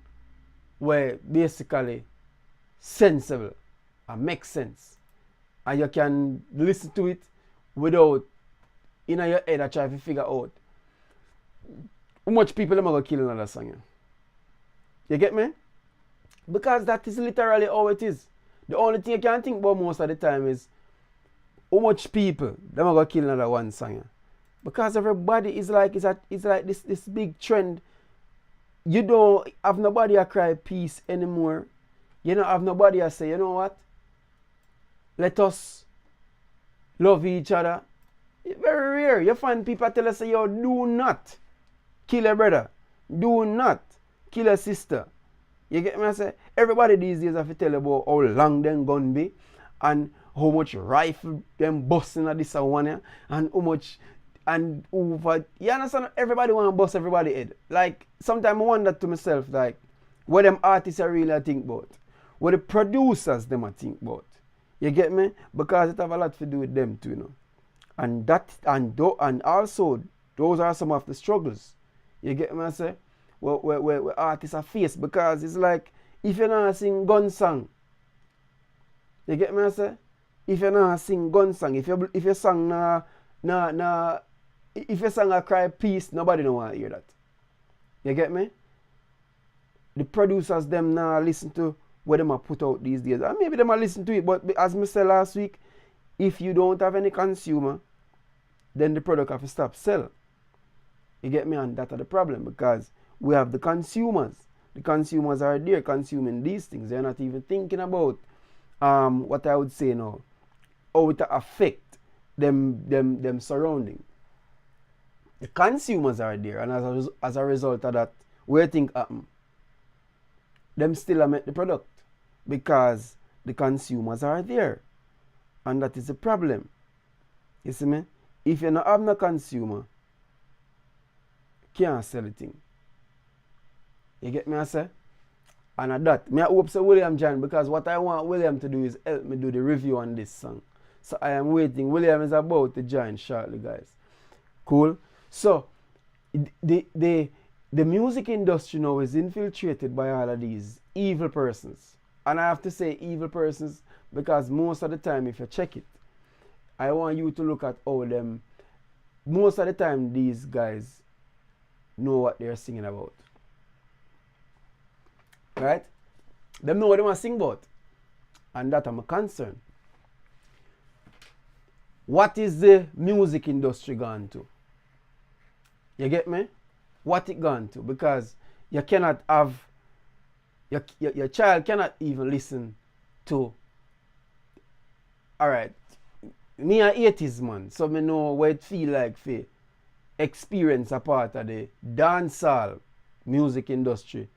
where basically sensible and makes sense. And you can listen to it without in your head and try to figure out how much people are going to kill another song. You get me? Because that is literally how it is. The only thing you can think about most of the time is how much people are going to kill another one song. Because everybody is like, it's like this big trend. You don't have nobody to cry peace anymore. You don't have nobody to say, you know what? Let us love each other. It's very rare. You find people tell us, say, yo, do not kill a brother. Do not kill a sister. You get me? I say, everybody these days have to tell about how long them gun be and how much rifle them busting at this one here, and how much and over. You understand? Everybody want to bust everybody head. Like, sometimes I wonder to myself, like, what them artists are really think about. What the producers them are think about. You get me? Because it have a lot to do with them too, you know. And that and also those are some of the struggles. You get me? I say, where artists are faced, because it's like if you're not sing gun song, you get me? I say, if you're not sing gun song, if you song if you song a cry peace, nobody don't want to hear that. You get me? The producers them now listen to what them are put out these days, and maybe them are listen to it, but as I said last week, if you don't have any consumer, then the product have to stop sell. You get me? And that's the problem, because we have the consumers. The consumers are there consuming these things. They're not even thinking about what I would say now, how it affect them surrounding. The consumers are there, and as a result of that, what do you think happen? Them still make the product because the consumers are there, and that is the problem. You see me? If you don't have no consumer, you can't sell the thing. You get me, I say? And at that, I hope so William John, because what I want William to do is help me do the review on this song. So I am waiting. William is about to join shortly, guys. Cool? So, the music industry now is infiltrated by all of these evil persons. And I have to say evil persons because most of the time, if you check it, I want you to look at how them, most of the time, these guys know what they're singing about. Right? Them know what they want to sing about. And that I'm a concern. What is the music industry gone to? You get me? What it gone to? Because you cannot have, your child cannot even listen to, alright, me a 80s man, so me know what it feel like for experience a part of the dancehall music industry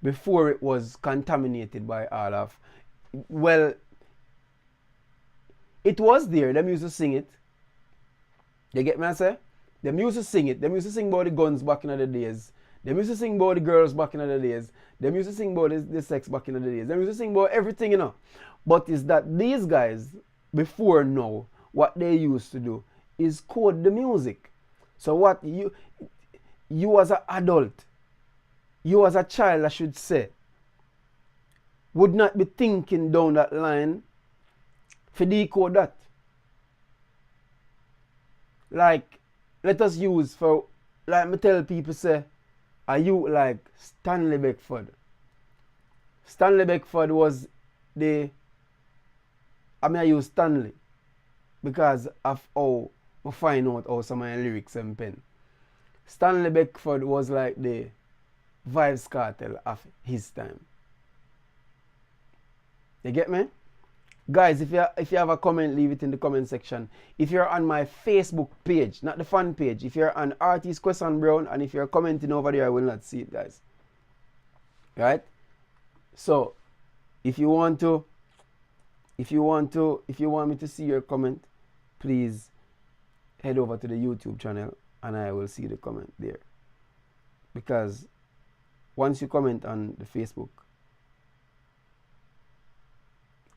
before it was contaminated by all of, well, it was there. Them used to sing it. You get me I say? Them used to sing it. Them used to sing about the guns back in the days. Them used to sing about the girls back in the days. Them used to sing about the sex back in the days. Them used to sing about everything, you know. But is that these guys, before now, what they used to do is code the music. So what you as an adult, you as a child, I should say, would not be thinking down that line for decode that. Like, let us use for, like me tell people say, are you like Stanley Beckford? Stanley Beckford was I use Stanley because of how I find out how some of my lyrics and pen. Stanley Beckford was like the Vibes Cartel of his time. You get me? Guys, if you have a comment, leave it in the comment section. If you're on my Facebook page, not the fan page, if you're on Artist Question Brown, and if you're commenting over there, I will not see it, guys. Right? So, if you want me to see your comment, please head over to the YouTube channel and I will see the comment there. Because once you comment on the Facebook,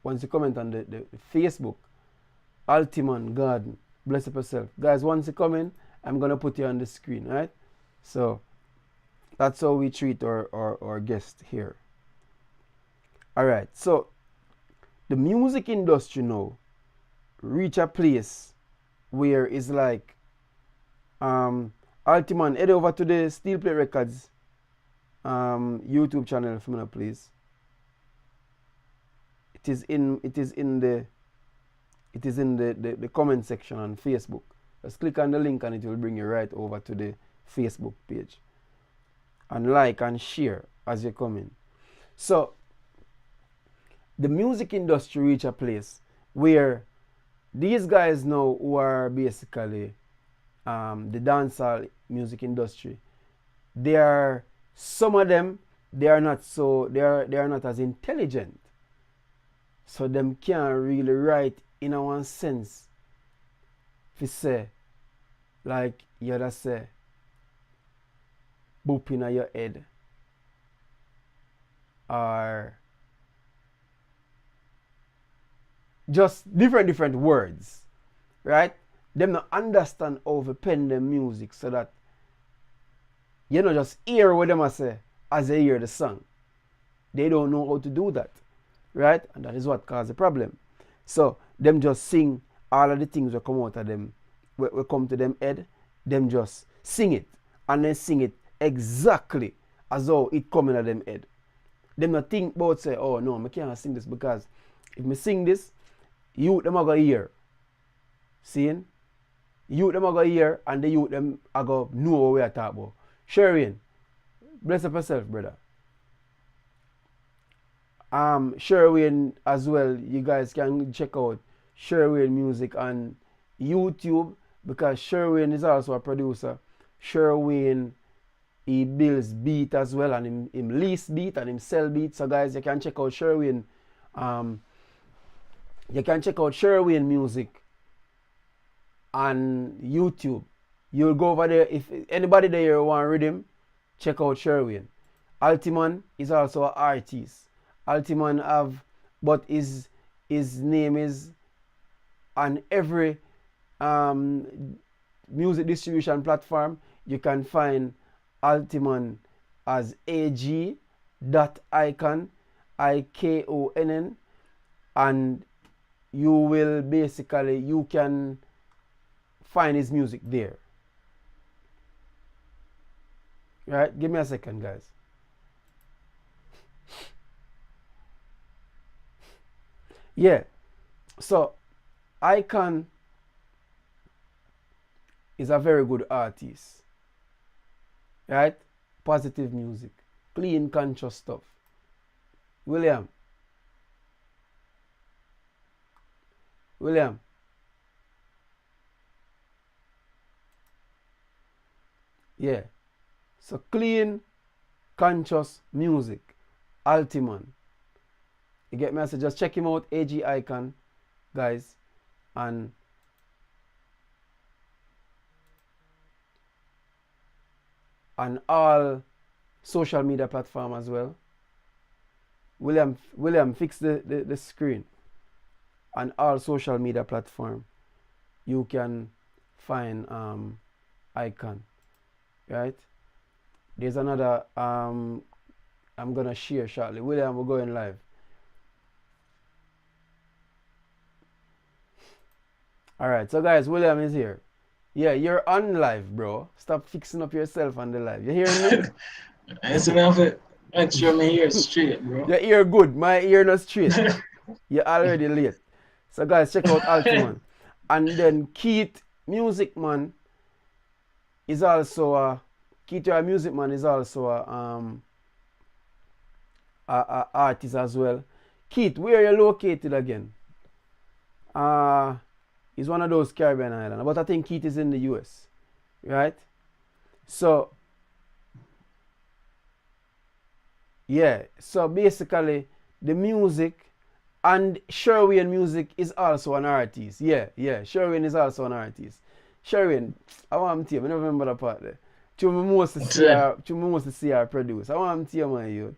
the Facebook, Altiman Garden, bless up yourself. Guys, once you comment, I'm going to put you on the screen, right? So, that's how we treat our guest here. Alright, so, the music industry now reach a place where it's like, Altiman, head over to the Steele Plate Records YouTube channel for me, please. It is in the comment section on Facebook. Just click on the link and it will bring you right over to the Facebook page. And like and share as you come in. So the music industry reach a place where these guys now who are basically the dancehall music industry, some of them they are not as intelligent. So them can't really write in a one sense. If you say, like you just say, boop in your head. Or just different words. Right? Them not understand how to pen them music so that you know just hear what them say as they hear the song. They don't know how to do that. Right? And that is what causes the problem. So, them just sing all of the things that come out of them, will come to them head, them just sing it. And then sing it exactly as though it coming at them head. Them not think about say, oh no, I can't sing this because if I sing this, you them are going to hear. Seeing? You them are going to hear and the youth them are going to know what we are talking about. Sherwin, bless up yourself, brother. Sherwin as well, you guys can check out Sherwin music on YouTube because Sherwin is also a producer. Sherwin, he builds beat as well and him lease beat and him sell beat. So guys, you can check out Sherwin. You can check out Sherwin music on YouTube. You'll go over there. If anybody there want rhythm, check out Sherwin. Altiman is also an artist. Altiman but his name is on every music distribution platform. You can find Altiman as ag.icon, IKONN, and you can find his music there. Right? Give me a second, guys. Yeah, so Icon is a very good artist, right? Positive music, clean, conscious stuff. William, yeah, so clean, conscious music. Altiman. You get me? I said just check him out, AG Icon, guys, and on all social media platform as well. William, fix the screen. On all social media platform, you can find Icon, right? There's another I'm gonna share shortly. William, we're going live. All right, so guys, William is here. Yeah, you're on live, bro. Stop fixing up yourself on the live. You hearing me? It's enough of it. Make sure my ear straight, bro. Your ear good, my ear not straight. You're already late. So guys, check out Altiman. And then Keith Music Man is also Keith Music Man is also a artist as well. Keith, where are you located again? He's one of those Caribbean islands, but I think Keith is in the US, right? So yeah, so basically the music and Sherwin Music is also an artist. Yeah, Sherwin is also an artist. Sherwin, I want to tell you, I never remember that part there. To me mostly see her produce. I want to tell you, my youth.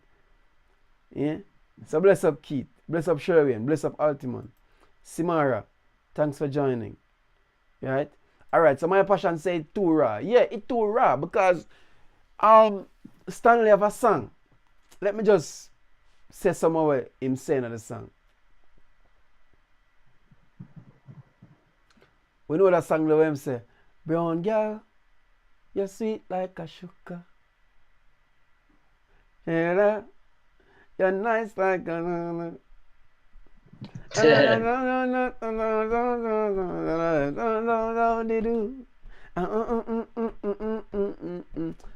Yeah? So bless up Keith, bless up Sherwin, bless up Altiman. Simara, thanks for joining. Right? Alright, so my passion said too raw. Yeah, it's too raw because Stanley have a song. Let me just say some of what him saying in the song. We know that song the way him say, brown girl, you're sweet like a sugar. Yeah, you're nice like a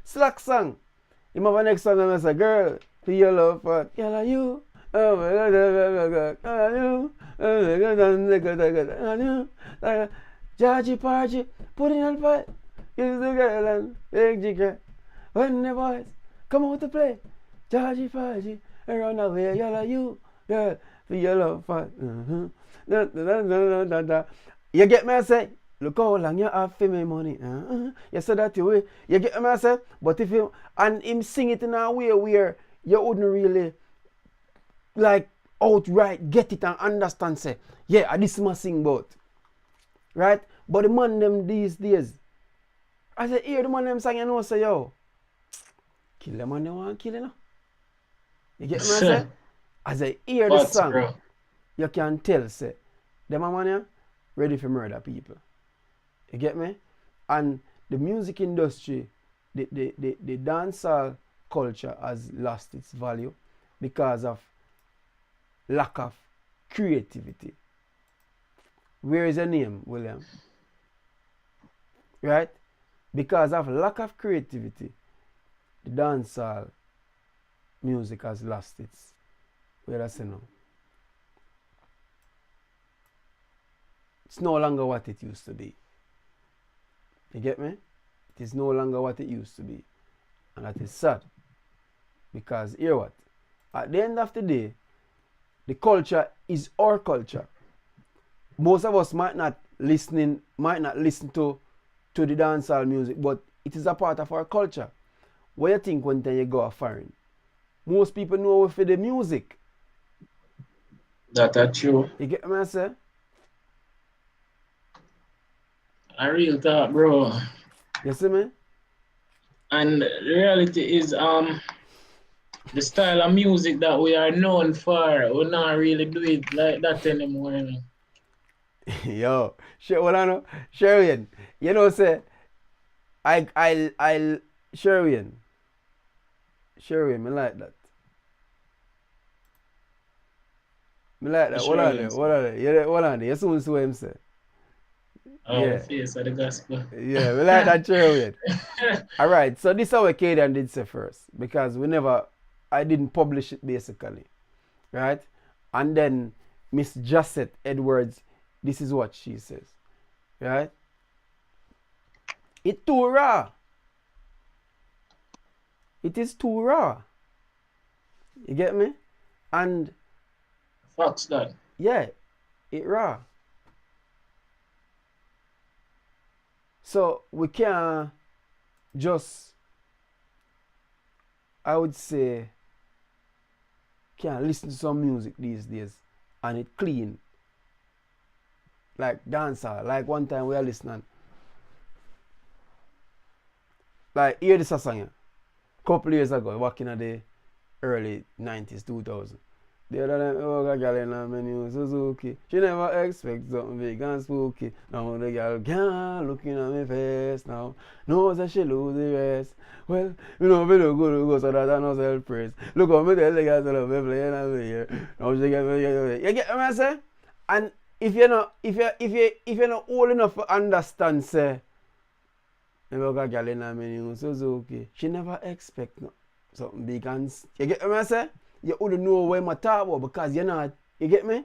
Slack song. You have a next song and I say, girl, for your love for yellow you. Georgie Pargy, put in on fight. Use the girl and big jigger. When the boys come out to play, Georgie Pargy, around the way, yellow you, girl, for your love for. You get me, I say? Look how long you have for me money. You said that way. You get me, I say? But if you, and him sing it in a way where you wouldn't really, like, outright get it and understand, say, yeah, this must sing about. Right? But the man them these days, I say, hear the man them sing, you know, say, yo, kill the man they want to kill, you know? You get me, I say? As I hear the song, bro, you can tell, say, them a man here ready for murder people. You get me? And the music industry, the dancehall culture has lost its value because of lack of creativity. Where is your name, William? Right? Because of lack of creativity, the dancehall music has lost its, where I say now. It's no longer what it used to be. You get me? It is no longer what it used to be. And that is sad. Because hear what? At the end of the day, the culture is our culture. Most of us might not listen to the dancehall music, but it is a part of our culture. What you think when you go a foreign? Most people know for the music. That's true. You get me, I say? A real talk, bro. You see me? And the reality is, the style of music that we are known for, we not really do it like that anymore. You know? Yo, what I know, Sherwin, you know, say, I'll Sherwin, me like that. Me like that. What on there? You soon see what him say. Oh, yeah. Face of the gospel. Yeah, we like that Sherwin. Alright, so this is what Kadian did say first. Because I didn't publish it basically. Right? And then Miss Josette Edwards, this is what she says. Right? It's too raw. It is too raw. You get me? And Facts that. yeah, it raw. So we can just, I would say, can listen to some music these days and it clean. Like dancer. Like one time we are listening. Like hear this song here. Couple years ago, back in the early 90s, 2000. The other time, oh, got a girl in a menu, Suzuki. She never expect something big and spooky. Now the girl can't looking at me face now. Knows that she lose the rest. Well, you know, we don't go so that I know self-praise. Look how me tell the girls I love me playing over here. Now she get me, you get what I say? And if you're not old enough to understand, say, me got a girl in a menu, Suzuki. She never expect no, something big and you get what I say? You wouldn't know where my talk about because you're not, you get me?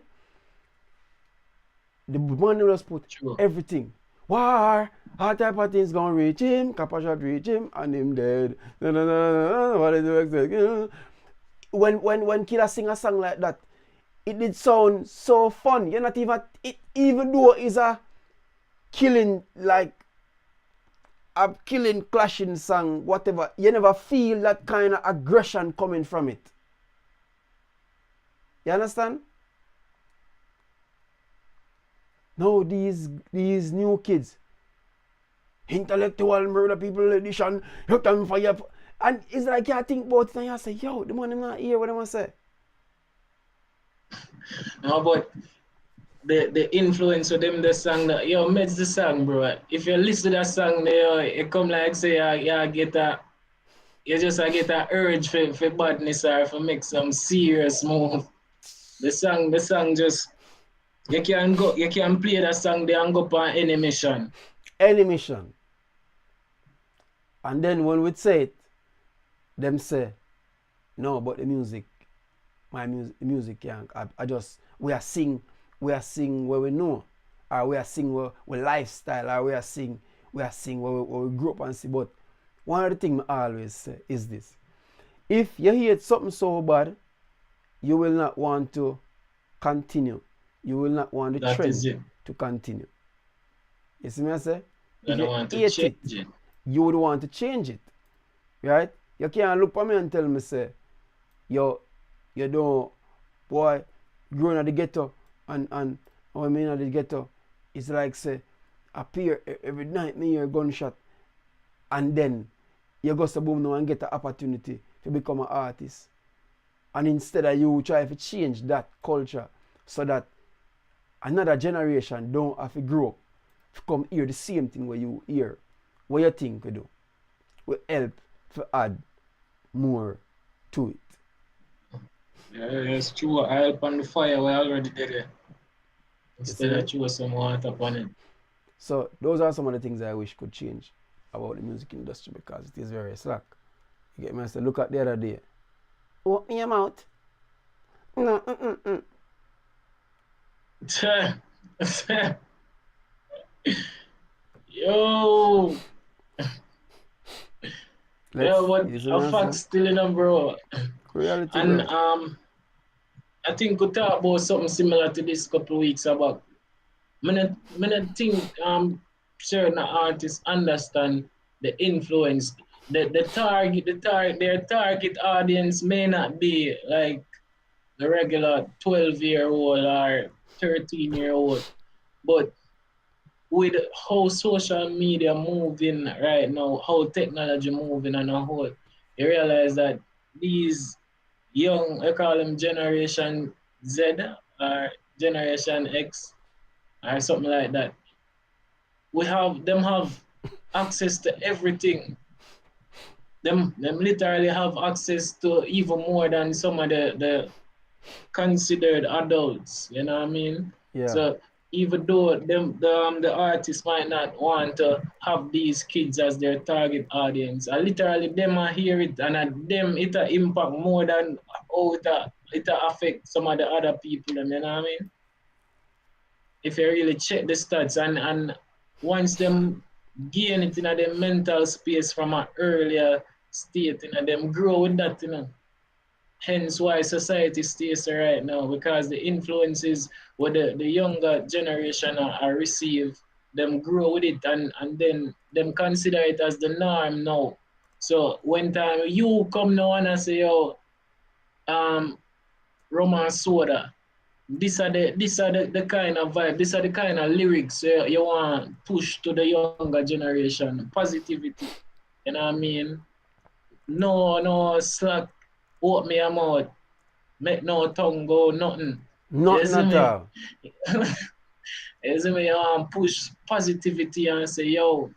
The man just put everything. War, all type of things gonna reach him, Kappa shot reach him, and him dead. What did you expect? When Killer sing a song like that, it did sound so fun. You're not even, even though it's a killing, like, a killing, clashing song, whatever, you never feel that kind of aggression coming from it. You understand? No, these new kids, intellectual murder people edition, you can fire. And it's like you think about it and you say, yo, the man not hear what I say. No, but the influence of them the song that yo makes the song, bro. If you listen to that song, it come like say you just get a urge for badness or for make some serious move. The song just you can play that song there and go on any mission. Any mission. And then when we say it, them say, no, but the music, music can't. We are sing where we know, or we are sing where we lifestyle, or we are sing where we grew up and see. But one of the things I always say is this: if you hear something so bad, you will not want to continue. You will not want the trend to continue. You see me I say? You don't want to change it. You would want to change it. Right? You can't look at me and tell me, say, you don't, boy, growing at the ghetto, and what I mean at the ghetto, it's like, say, appear every night, me hear a gunshot, and then you go to boom now and get the opportunity to become an artist. And instead of you try to change that culture so that another generation don't have to grow up to come hear the same thing where you hear. What you think we do? We help to add more to it. Yeah, it's true. I help on the fire we already did it. Instead of throw some water upon it. So those are some of the things I wish could change about the music industry because it is very slack. You get me? I say, look at the other day. Open your mouth. No, Yo. Yeah, what a fact still in them, bro. Reality, and bro. I think we talked about something similar to this couple of weeks about. I think certain artists understand the influence. Their target audience may not be like the regular 12-year-old or 13-year-old, but with how social media moving right now, how technology moving and how you realize that these young, I call them Generation Z or Generation X or something like that, have access to everything. Them literally have access to even more than some of the considered adults. You know what I mean? Yeah. So even though the artists might not want to have these kids as their target audience, literally them are hear it and them it impact more than how it affect some of the other people. You know what I mean? If you really check the stats and once them gain it in their mental space from an earlier state, them grow with that, hence why society stays right now, because the influences what the younger generation are receive, them grow with it, and then them consider it as the norm now. So when time you come now and I say, yo, um, rum and soda, this are the kind of vibe, these are the kind of lyrics you want push to the younger generation. Positivity, you know what I mean? No slack, open me mouth, make no tongue go, nothing. You Nothing see at me? all. You see me? Push positivity and say, yo,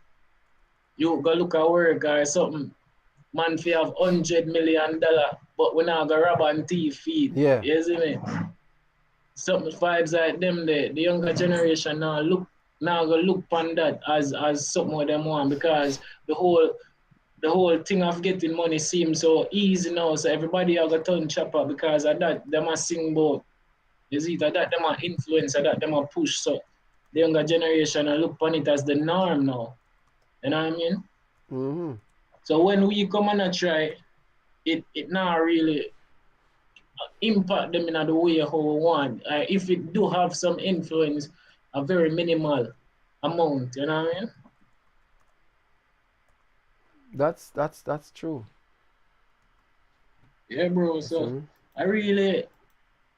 you go look at work or something. Man, fi have $100 million, but we not go rob and thief feed. Yeah. You see me? Something vibes like them there. The younger generation now go look upon that as something what them want, because the whole thing of getting money seems so easy now. So everybody have a turn chopper because of that. Them a sing about. Is it that them a influence, that them a push. So the younger generation look upon it as the norm now. You know what I mean? Mm-hmm. So when we come and try, it not really impact them in the way how we want. If it do have some influence, a very minimal amount. You know what I mean? That's true. Yeah, bro. That's So true. I really,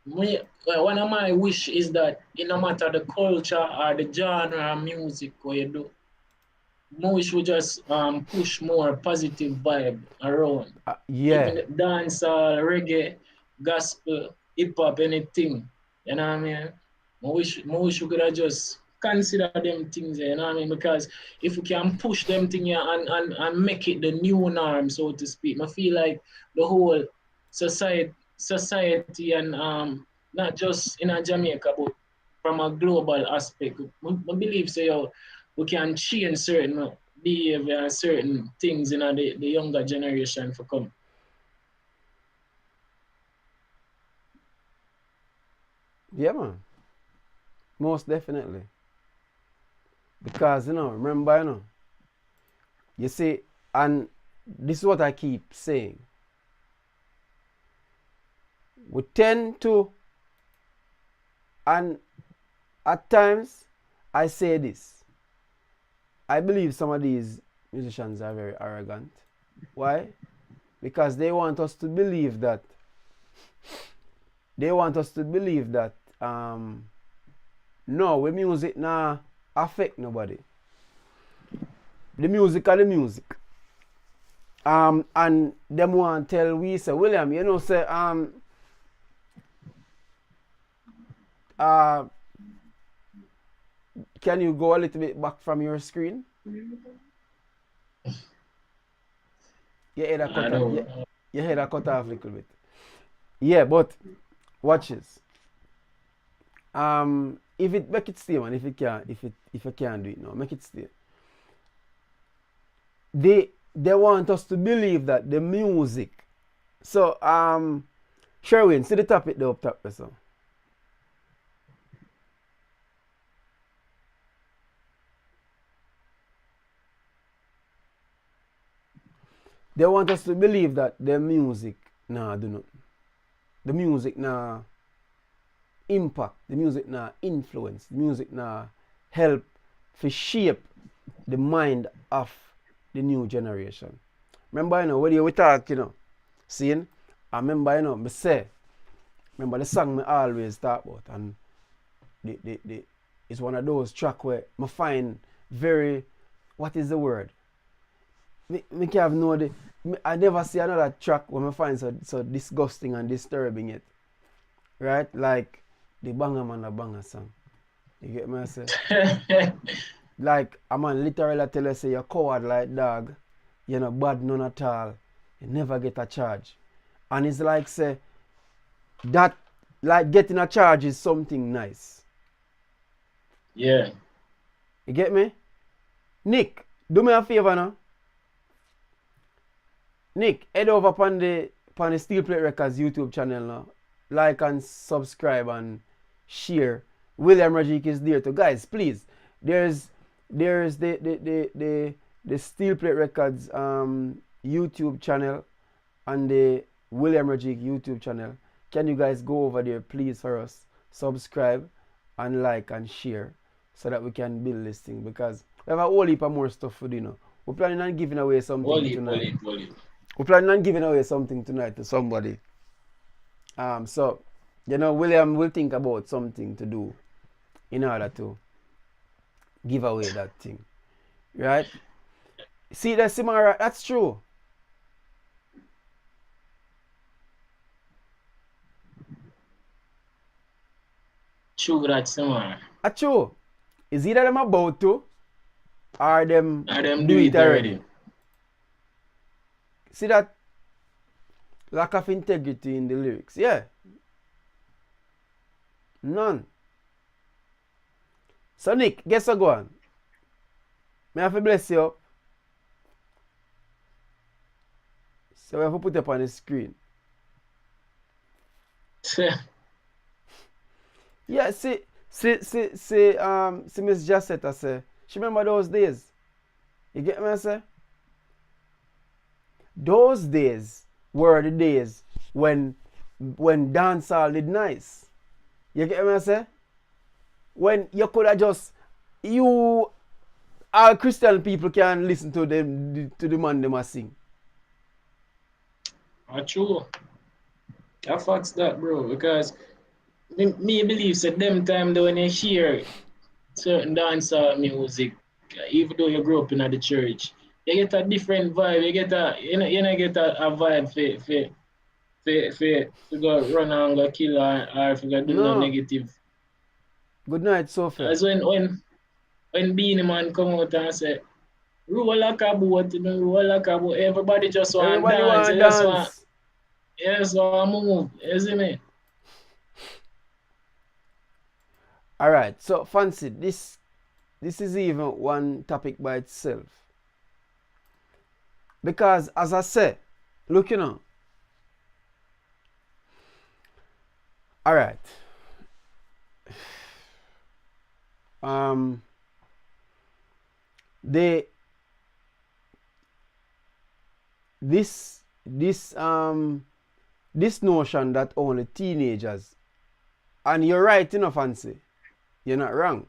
one of my wish is that it no matter the culture or the genre of music what you do, I wish we just push more positive vibe around. Yeah. Even dancehall, reggae, gospel, hip hop, anything. You know what I mean? I wish we could have just consider them things, you know what I mean? Because if we can push them things and make it the new norm, so to speak, I feel like the whole society and not just in Jamaica, but from a global aspect. I believe so, we can change certain behavior and certain things in the younger generation for come. Yeah, man. Most definitely. Because, remember, you see, and this is what I keep saying. We tend to, and at times, I say this. I believe some of these musicians are very arrogant. Why? Because they want us to believe that no, we music nah affect nobody. The music are the music. And them want tell we say, William, say can you go a little bit back from your screen? Your head a cut off. Your head a cut off a little bit. Yeah, but watch this. If it make it stay, man, if you can't do it now, make it stay. They want us to believe that the music. So Sherwin, see the topic there up top there, so. They want us to believe that the music nah do nothing. The music nah impact, the music nah influence, the music nah help to shape the mind of the new generation. Remember, when we talk, seeing, I remember, me say, remember the song me always talk about, and it's one of those tracks where I find very, what is the word? Me can't have no, I never see another track where I find so disgusting and disturbing it. Right? Like the Banger Man a Banger song. You get me? I say? Like a man literally tell you say you're coward like dog, you're not bad none at all, you never get a charge. And it's like say that like getting a charge is something nice. Yeah. You get me? Nick, do me a favor now. Nick, head over upon the Steel Plate Records YouTube channel now. Like and subscribe and share. William Rajik is there too. Guys, please. There's the Steel Plate Records YouTube channel and the William Rajik YouTube channel. Can you guys go over there, please, for us? Subscribe and like and share so that we can build this thing, because we have a whole heap of more stuff to do, you know. We're planning on giving away something tonight. We're planning on giving away something tonight to somebody. So, you know, William will think about something to do in order to give away that thing. Right? See, that's Simara, that's true. True, that's Samara. That's true. Is either them about to or them, Do it already. See that lack of integrity in the lyrics? Yeah. None. So Nick, guess what go on? May I have to bless you up? So we have to put it up on the screen. Yeah, see Miss Jassetta say, she remember those days. You get me I say? Those days were the days when dancehall did nice. You get me I say? When you could have just, all Christian people can listen to them, to the man them a sing. True. I facts that, bro, because me believe that them time though when you hear certain dancehall music, even though you grew up in the church, you get a different vibe. You get a vibe for go run and go kill or for go do no negative. Good night, Sophia. As when Beanie Man come out and say, roll like a boat, you know, roll like a boat, everybody just want to dance. Yes, so move. You see me? Alright, so Fancy, this is even one topic by itself. Because as I said, look, you know. Alright. This notion that only teenagers, and you're right, you know, Fancy. You're not wrong.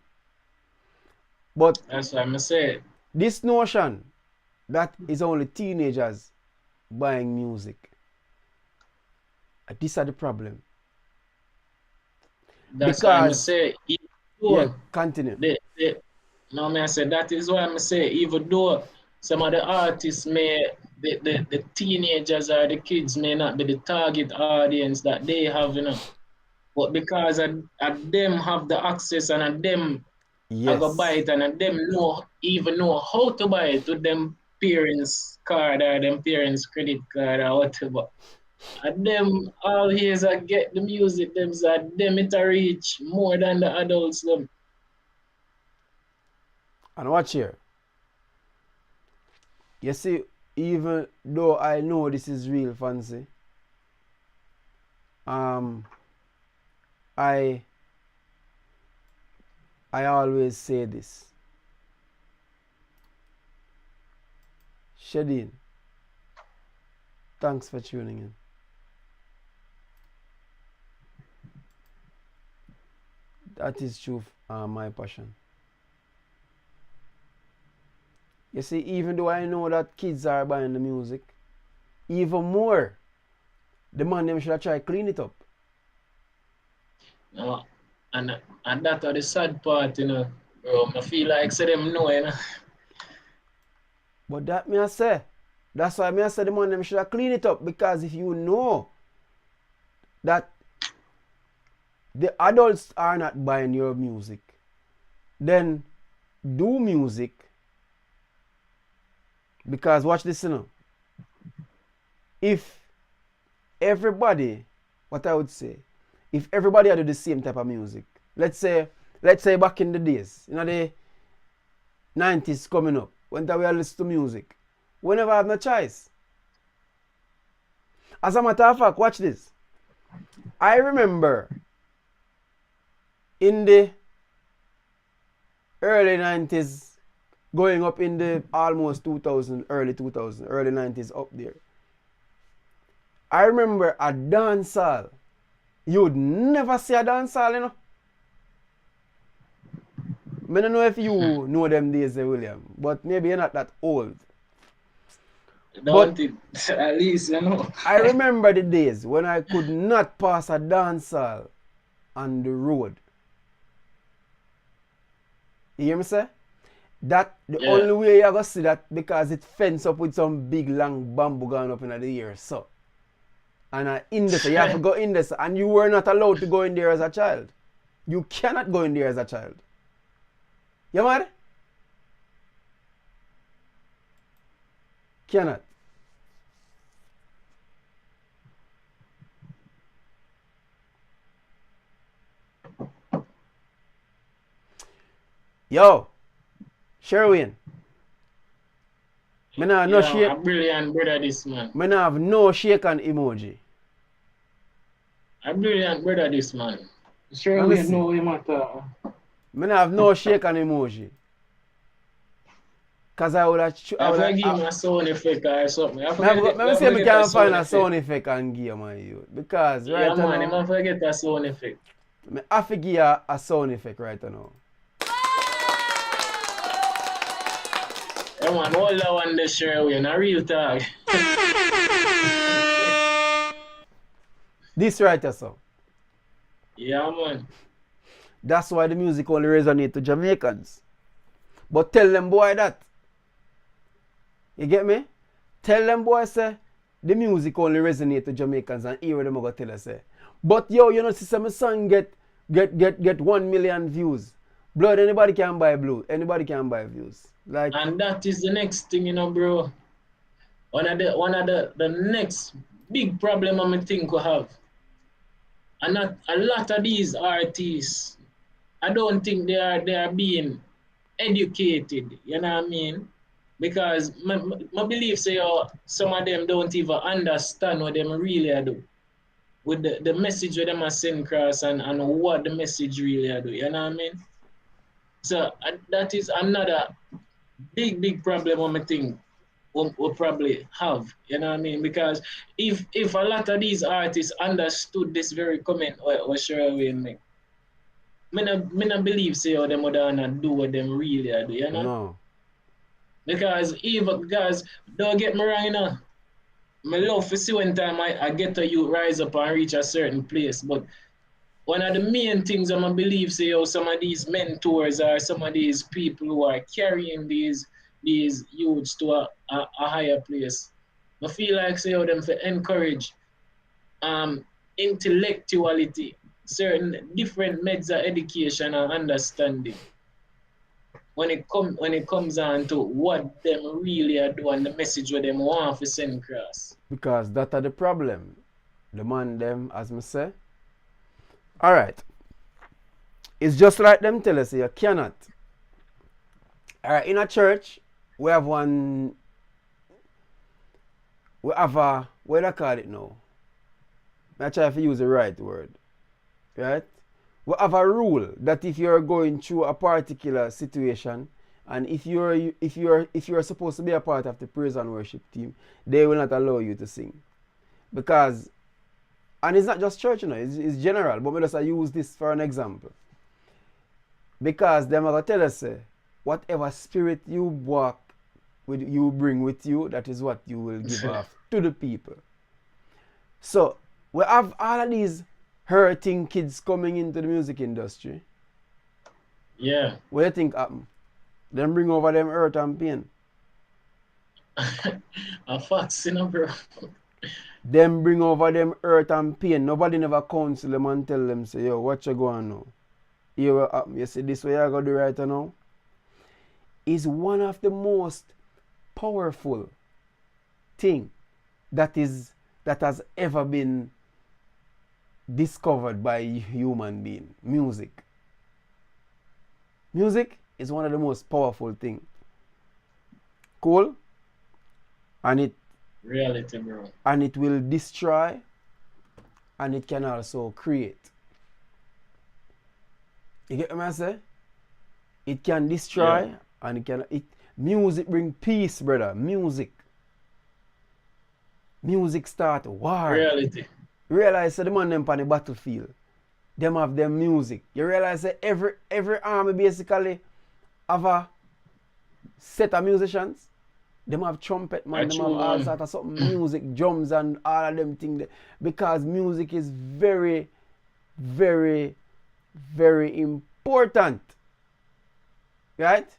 But that's what I'm saying. This notion that is only teenagers buying music, these are the problem. That's why I'm saying. Yeah, continue. No, I said that is why I'm saying, even though some of the artists the teenagers or the kids may not be the target audience that they have, you know. But because them have the access and them go buy it and them even know how to buy it with them parents' card or them parents' credit card or whatever. And them always get the music, them it reach more than the adults them. And watch here. You see, even though I know this is real, Fancy, I always say this. Shadeen, thanks for tuning in. That is true, my passion. You see, even though I know that kids are buying the music, even more, the man them should have tried clean it up. No, and that's the sad part, you know, bro. I feel like say them know, you know. But that me I say, that's why I say the man them should have clean it up, because if you know that the adults are not buying your music, then do music. Because watch this, you know. If everybody, what I would say, if everybody had do the same type of music, let's say back in the days, you know, the 90s coming up, when we all listen to music, we never have no choice. As a matter of fact, watch this. I remember in the early 90s, going up in the almost 2000, early 90s up there, I remember a dance hall. You would never see a dance hall, you know. I don't know if you know them days, William, but maybe you're not that old. Don't it? At least, you know. I remember the days when I could not pass a dance hall on the road. You hear me say? That the only way you're gonna see that because it fenced up with some big long bamboo going up in the air, so. And in this, you have to go in this, and you were not allowed to go in there as a child. You cannot go in there as a child. You mad? Cannot. Yo, Sherwin. Me nah have no shake. A brilliant brother, this man. Me nah have no shake on emoji. A brilliant brother, this man. Sure, we know him at all. Me nah have no shake on emoji. Cause I would have. I would give him a sound effect or something. Let me see if I can find a sound effect and give him you. Because right now. Yeah, man, I forget a sound effect. I have to give you a sound effect right now. Yeah, man, hold that one there, Sherwin. A real talk. This right here, so. Yeah, man. That's why the music only resonates to Jamaicans. But tell them boy that. You get me? Tell them boy say the music only resonates to Jamaicans and hear what them go tell us say. But yo, you know, see some song get 1 million views. Blood, anybody can buy blue. Anybody can buy views. Like, and that is the next thing, you know, bro. One of the next big problem I think we have. And not a lot of these artists, I don't think they are being educated, you know what I mean? Because my belief say some of them don't even understand what them really do. With the message that them are send across and what the message really do, you know what I mean? So that is another big problem I think we'll probably have, you know what I mean? Because if a lot of these artists understood this very comment what Sherwin make, I don't believe say how them would not do what them really do, you know? no. Because guys, don't get me wrong, you know. I love to see when time I get to you rise up and reach a certain place, but one of the main things I believe say how some of these mentors or some of these people who are carrying these youths to a higher place. I feel like say how them to encourage intellectuality, certain different methods of education and understanding. When it comes on to what them really are doing, the message what them want to send across. Because that's the problem. The man them, as me say. Alright. It's just like them tell us you cannot. Alright, in a church, we have what do I call it now? I try to use the right word. Right? We have a rule that if you're going through a particular situation and if you're supposed to be a part of the praise and worship team, they will not allow you to sing. Because, and it's not just church, you know, it's general, but we just use this for an example. Because them are going to tell us, whatever spirit you walk with, you bring with you, that is what you will give off to the people. So, we have all of these hurting kids coming into the music industry. Yeah. What do you think happen? Them bring over them hurt and pain. A facts, you know, bro. Them bring over them hurt and pain. Nobody never counsel them and tell them, say, yo, what you going now? Here what happen? You see this way I gotta do right now? Is one of the most powerful thing that has ever been discovered by a human being. Music. Music is one of the most powerful things. Cool? And it Reality, bro. And it will destroy and it can also create. You get what I say? It can destroy and music bring peace, brother. Music. music start war. Reality. Realize that the man them on the battlefield, them have their music. You realize that every army basically have a set of musicians. Them have trumpet man, them have all sort of something music, drums and all of them things. Because music is very, very, very important. Right?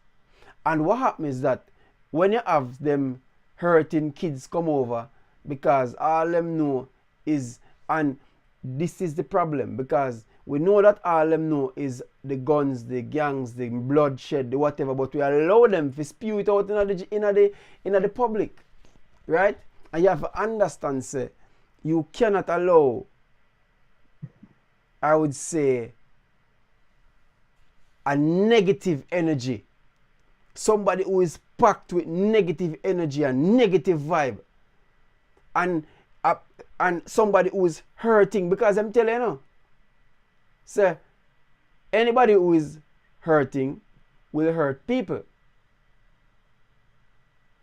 And what happens is that when you have them hurting kids come over, because all them know is, and this is the problem, because we know that all them know is the guns, the gangs, the bloodshed, the whatever, but we allow them to spew it out in the public, right? And you have to understand, say, you cannot allow, I would say, a negative energy, somebody who is packed with negative energy and negative vibe, and somebody who is hurting, because I'm telling you now, say, anybody who is hurting will hurt people.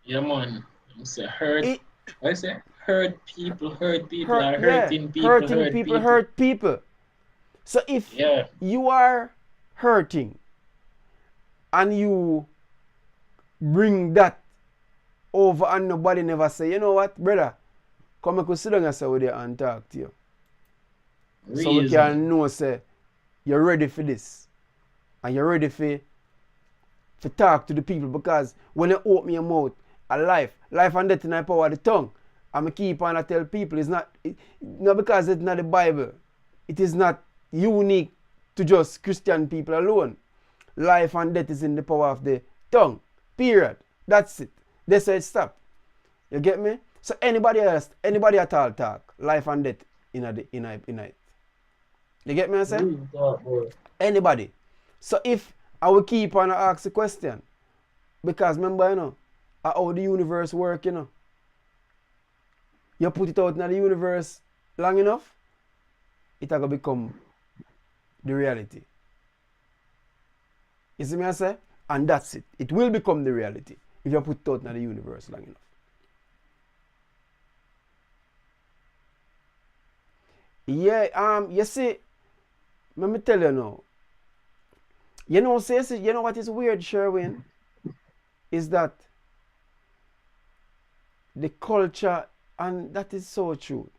Yeah, man. I say hurt. I say hurt people are hurting people. Hurt people. So if you are hurting and you bring that over and nobody never say, you know what, brother, come and sit down and say with you and talk to you. Reason. So we can know, say, you're ready for this. And you're ready for talk to the people, because when you open your mouth, a life and death in the power of the tongue. And I keep on to tell people, it's not because it's not the Bible. It is not unique to just Christian people alone. Life and death is in the power of the tongue. Period. That's it. They say stop. You get me? So anybody at all talk life and death in it. You get me I say? Anybody. So if I will keep on ask the question, because remember, you know, how the universe work, you know. You put it out in the universe long enough, it will become the reality. You see me I say? And that's it. It will become the reality if you put it out in the universe long enough. Yeah, you see, let me tell you now. You know what is weird, Sherwin? Is that the culture, and that is so true.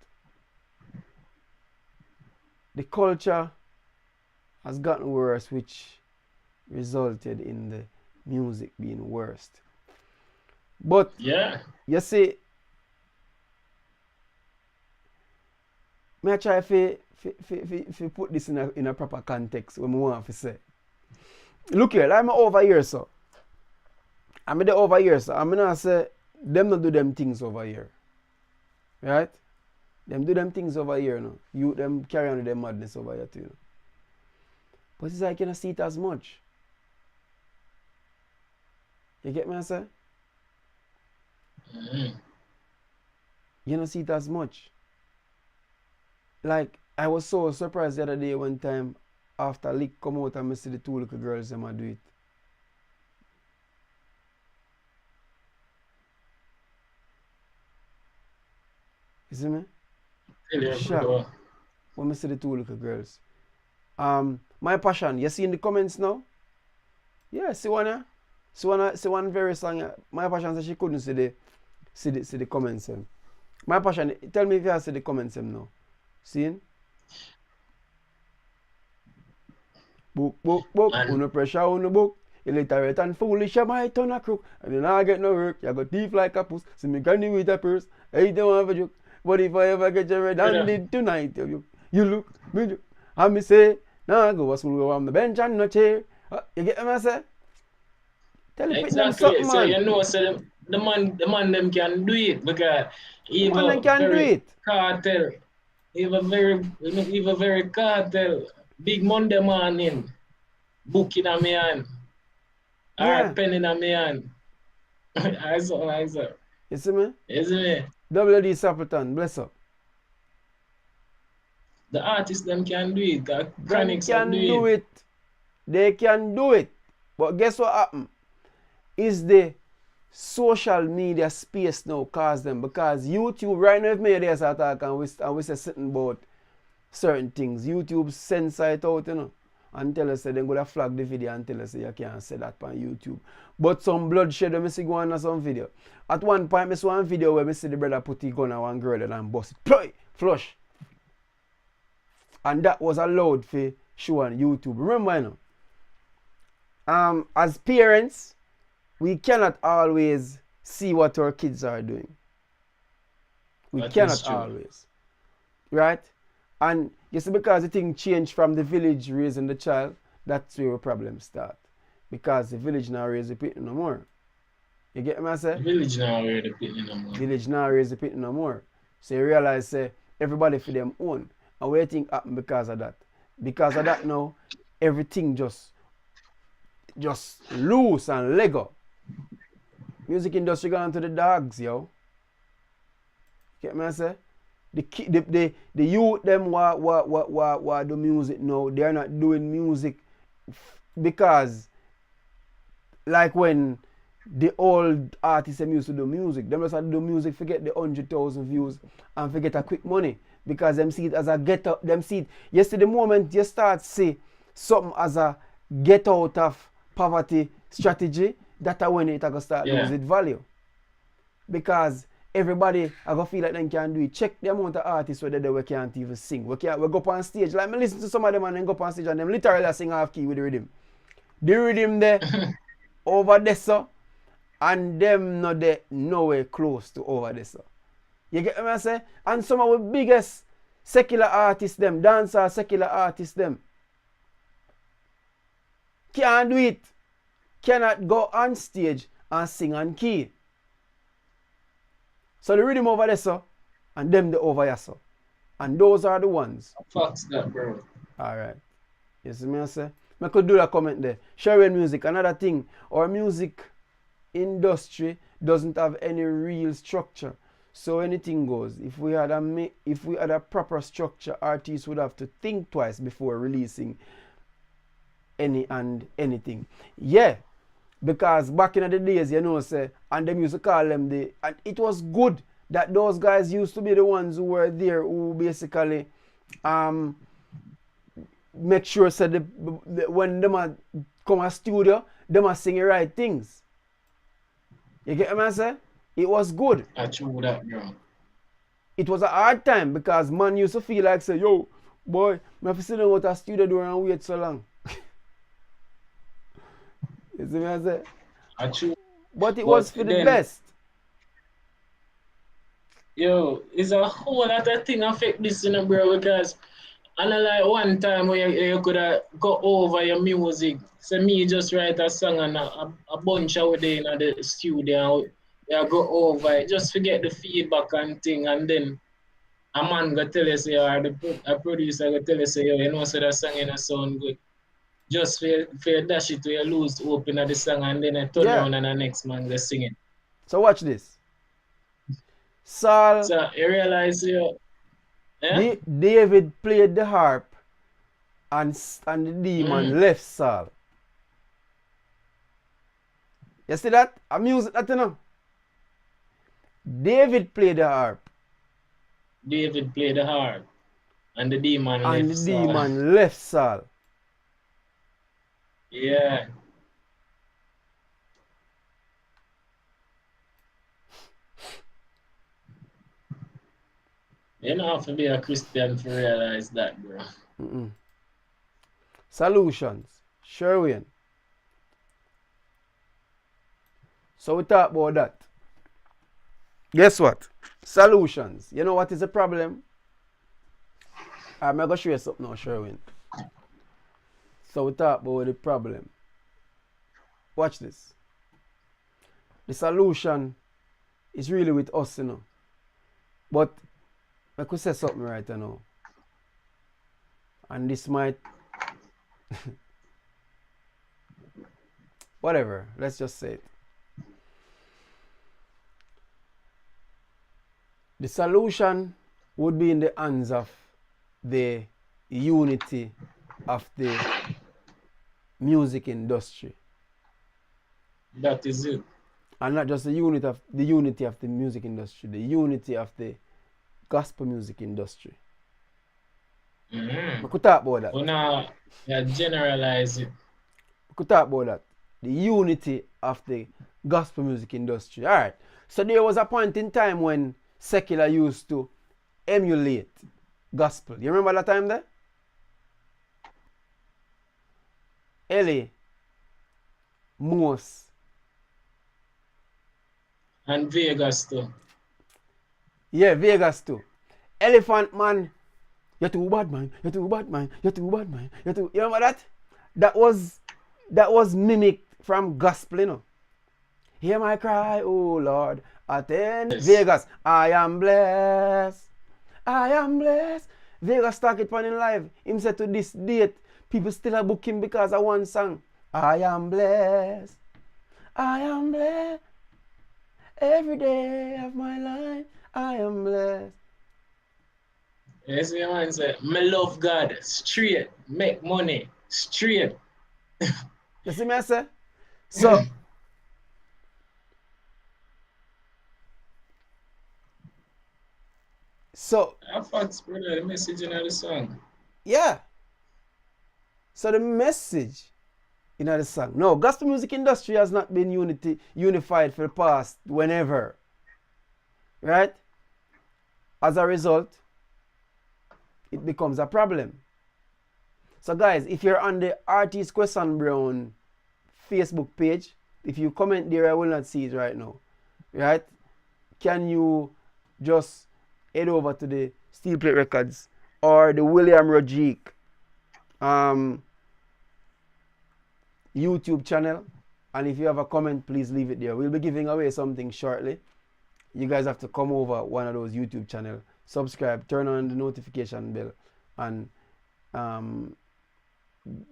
The culture has gotten worse, which resulted in the music being worst. But you see, I try to put this in a proper context when I want to say. Look here, I'm over here, so. I'm there over here, so. I'm not say them not do them things over here. Right? Them do them things over here, no. You them carry on with them madness over here too. You know? But it's like you don't see it as much. You get me I say? You don't see it as much. Like, I was so surprised the other day one time after Lick come out and I see the two little girls them do it. You see me? Shocked when I see the two little girls. My passion, you see in the comments now? Yeah, see one very song. My passion said she couldn't see the comments. My passion, tell me if you have see the comments now. See? Book, no pressure on the book. Illiterate and foolish, you might turn a crook. And then I get no work, you got thief like a puss. See me granny with a purse, I don't have a joke. But if I ever get you red-handed tonight, you look, and me say, nah, go to school, go on the bench and no chair. You get what I say? Tell exactly. So you know, so the man them can do it, because even cartel, even very cartel, big Monday morning, book in a me hand, or pen in a me hand. I saw. You see me? You see me? WD Sapleton, bless up. The artists them can do it. The They can do it. They can do it. But guess what happened? Is the social media space now cause them, because YouTube right now if me there start talk and we say something about certain things, YouTube censor it out, you know, and tell us say then go to flag the video and tell us say you can't say that on YouTube. But some bloodshed when I see go on some video. At one point I saw one video where I see the brother put his gun on one girl and bust it. Ploy! Flush. And that was allowed for show on YouTube. Remember, you know, as parents, we cannot always see what our kids are doing. We cannot always. Right? And you see, because the thing changed from the village raising the child, that's where the problem start. Because the village now raise the people no more. You get me I say? Village now raise the people no more. Village now raise the people no more. So you realize say everybody for them own. And what do you think happened because of that? Because of that now, everything just loose and Lego. Music industry gone to the dogs, yo. Get me I say? The youth them what do music now. They are not doing music because like when the old artists them used to do music, them just had to do music, forget the 100,000 views and forget a quick money. Because them see it as a get out, them see it. Yesterday, the moment you start see something as a get out of poverty strategy, that's when it going start lose its value. Because everybody I go feel like they can do it. Check the amount of artists where they can't even sing. We go up on stage. Like me listen to some of them and then go up on stage and them literally sing half key with the rhythm. The rhythm there over there so, and them not there nowhere close to over there so. You get what I say? And some of the biggest secular artists them, dancer secular artists them, can't do it. Cannot go on stage and sing on key. So the rhythm over there so, and them the over here so. And those are the ones. Fuck that, bro. Alright. You see me I say? I could do that comment there. Sharing music, another thing. Our music industry doesn't have any real structure. So anything goes. If we had a proper structure, artists would have to think twice before releasing anything. Yeah, because back in the days, you know, say, and them used to call them and it was good that those guys used to be the ones who were there, who basically make sure say when them come to studio, them are singing right things. You get what I say? It was good. I true that, bro. It was a hard time because man used to feel like say, yo, boy, I have to sit down with a studio door and wait so long. You see what I say? I true. But it was for the best. Yo, it's a whole lot of thing affect this, you know, bro, because and like one time where you could have go over your music. So me just write a song and a bunch of day in the studio and you go over it. Just forget the feedback and thing, and then a man go tell you say, or a producer go tell you say, yo, you know, so that song ain't sound good. Just for dash it to you lose hope in the song and then I turn around and the next man go sing it. So watch this. Saul. So you realize David played the harp and the demon left Saul. You see that? A music that you know. David played the harp. David played the harp. And the demon left Saul. And the demon left Saul. Yeah. You don't have to be a Christian to realize that, bro. Solutions. Sherwin. So we talk about that. Guess what? Solutions. You know what is the problem? I'm going to show you something now, Sherwin. So we talk about the problem. Watch this. The solution is really with us, you know. But I could say something right now. And this might whatever, let's just say it. The solution would be in the hands of the unity of the music industry. That is it. And not just the unity of the music industry, the unity of the gospel music industry. Mm-hmm. We could talk about that. But now, yeah, generalize it. We could talk about that. The unity of the gospel music industry. Alright. So there was a point in time when secular used to emulate gospel. You remember that time there? Ellie, Moose, And Vegas too. yeah, Vegas too. Elephant Man, you're too bad man, you're too bad man, you're too bad man, you're too. You remember that? That was mimicked from gospel, you know. Hear my cry, oh Lord, attend. Yes. Vegas, I am blessed, I am blessed. Vegas talk it on in live. Him said to this date, people still are booking because of one song. I am blessed, I am blessed. Every day of my life, I am blessed. Yes, the man said, me love God straight, make money straight. You see me, I say? So, I thought brother the message in the song. yeah. So the message in the song. No, gospel music industry has not been unified for the past whenever. Right? As a result, it becomes a problem. So guys, if you're on the Artist Question Brown Facebook page, if you comment there, I will not see it right now. Right? Can you just head over to the Steel Plate Records or the William Rodrigue YouTube channel, and if you have a comment, please leave it there. We'll be giving away something shortly. You guys have to come over one of those YouTube channels, subscribe, turn on the notification bell, and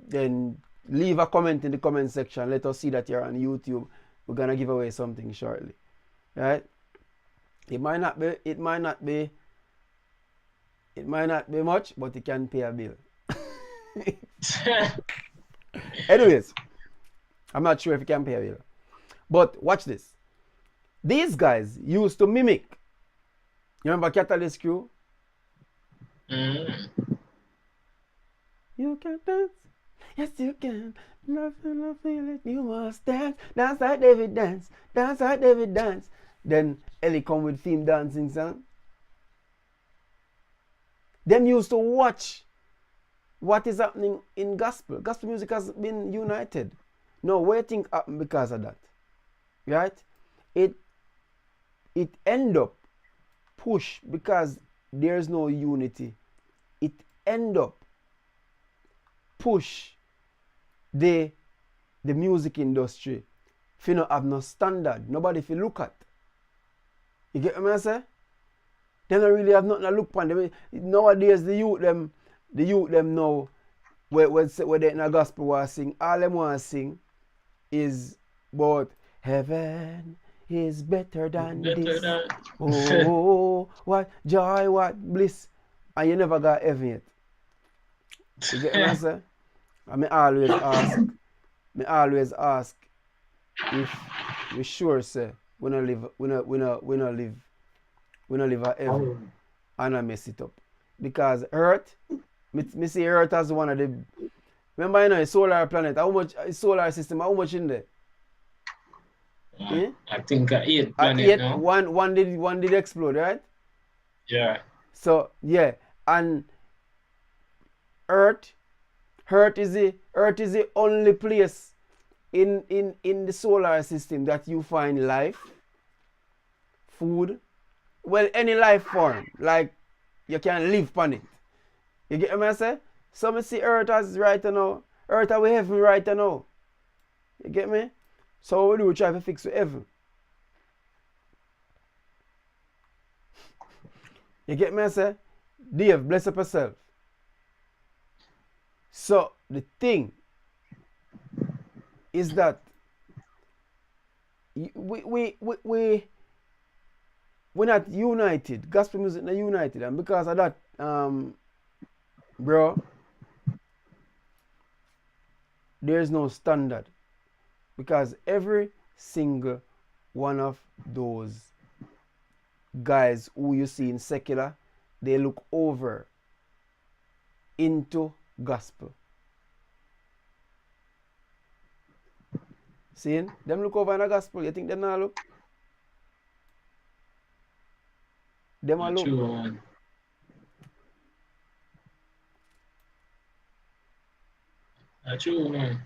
then leave a comment in the comment section. Let us see that you're on YouTube. We're gonna give away something shortly. Right? It might not be much, but it can pay a bill. Anyways, I'm not sure if it can pay a bill. But watch this. These guys used to mimic. You remember Catalyst Crew? Mm. You can dance. Yes, you can. Nothing, I feel it. You must dance. Dance like David dance. Dance like David dance. Then Ellie come with theme dancing song. Them used to watch what is happening in gospel. Gospel music has been united. No, what do you think happened because of that? Right? It end up push because there's no unity. It end up push the music industry if you not have no standard. Nobody if you look at. You get what I say? They don't really have nothing to look upon. Nowadays the youth them now where they in a gospel want to sing, all them want to sing is about heaven is better than this. Oh, what joy, what bliss. And you never got heaven yet. You get what I say? I me always ask if we sure say we not live a heaven and I mess it up. Because Earth, me see Earth as one of the, remember you know a solar planet, how much solar system, how much in there? Yeah? I think 8 At planet 8, now. one did explode, right? Yeah. So yeah, and Earth is the only place in the solar system that you find life, food, well any life form, like you can live on it. You get what I say? So me see Earth as right now. Earth are we heaven right now. You get me? So what we do, we try to fix with heaven. You get me I say? Dave, bless up yourself. So the thing is that we're not united. Gospel music not united, and because of that, bro, there's no standard. Because every single one of those guys who you see in secular, they look over into gospel. Seeing? Them look over in the gospel. You think them not look? Them a Not look. true, man. Not true, man.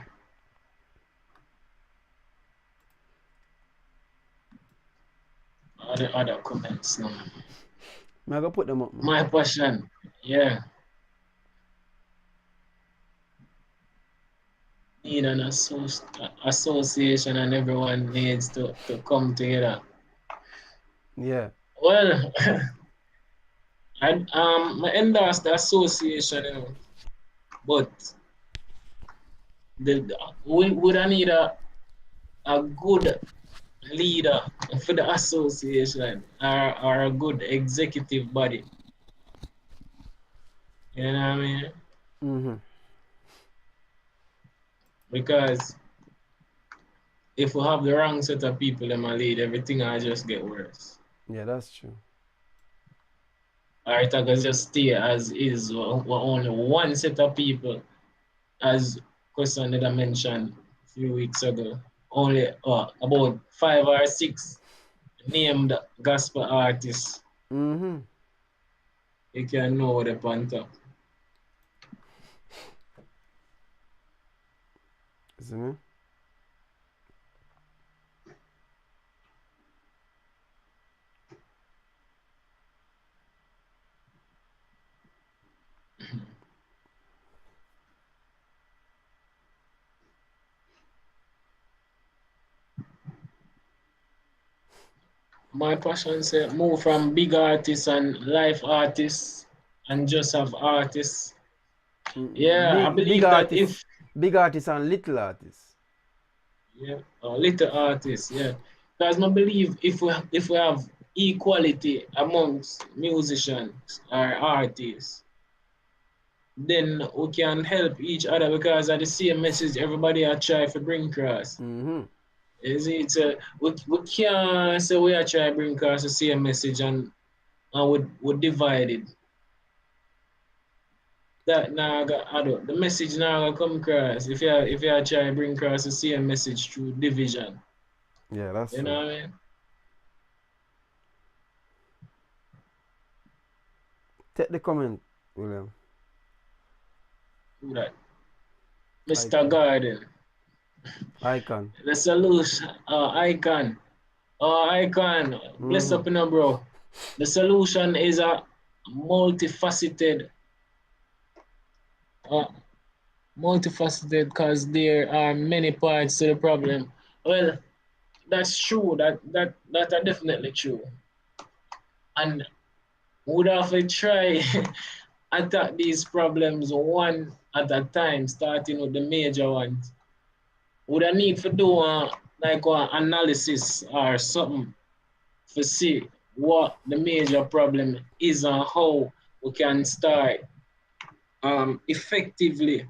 Other comments now. I'm gonna put them up, man. My passion, yeah. Need an association and everyone needs to come together. Yeah. Well, I endorse the association, you know, but we would need a good leader for the association or a good executive body. You know what I mean? Mm-hmm. Because if we have the wrong set of people in my lead, everything will just get worse. Yeah, that's true. Or it will just stay as is, with only one set of people, as question that I mentioned a few weeks ago. Only about 5 or 6 named gospel artists Mm-hmm. you can know what they're on top. See me? My passion say move from big artists and life artists and just have artists. Yeah, I believe that if big artists and little artists. yeah, little artists, yeah. Because I believe if we have equality amongst musicians or artists, then we can help each other because of the same message everybody are try to bring across. Mm-hmm. Is it we can't say we are trying to bring across the same message and we divided. That now the message now gonna come across if you are trying to bring across the same message through division. Yeah, that's You true. know what I mean? Take the comment, William. Who that? Mr. Garden. Icon. The solution icon. Icon. Bless up, you know, bro. The solution is a multifaceted uh, multifaceted because there are many parts to the problem. Well, that's true. That are definitely true. And would have to try attack these problems one at a time, starting with the major ones. Would I need to do like an analysis or something to see what the major problem is and how we can start effectively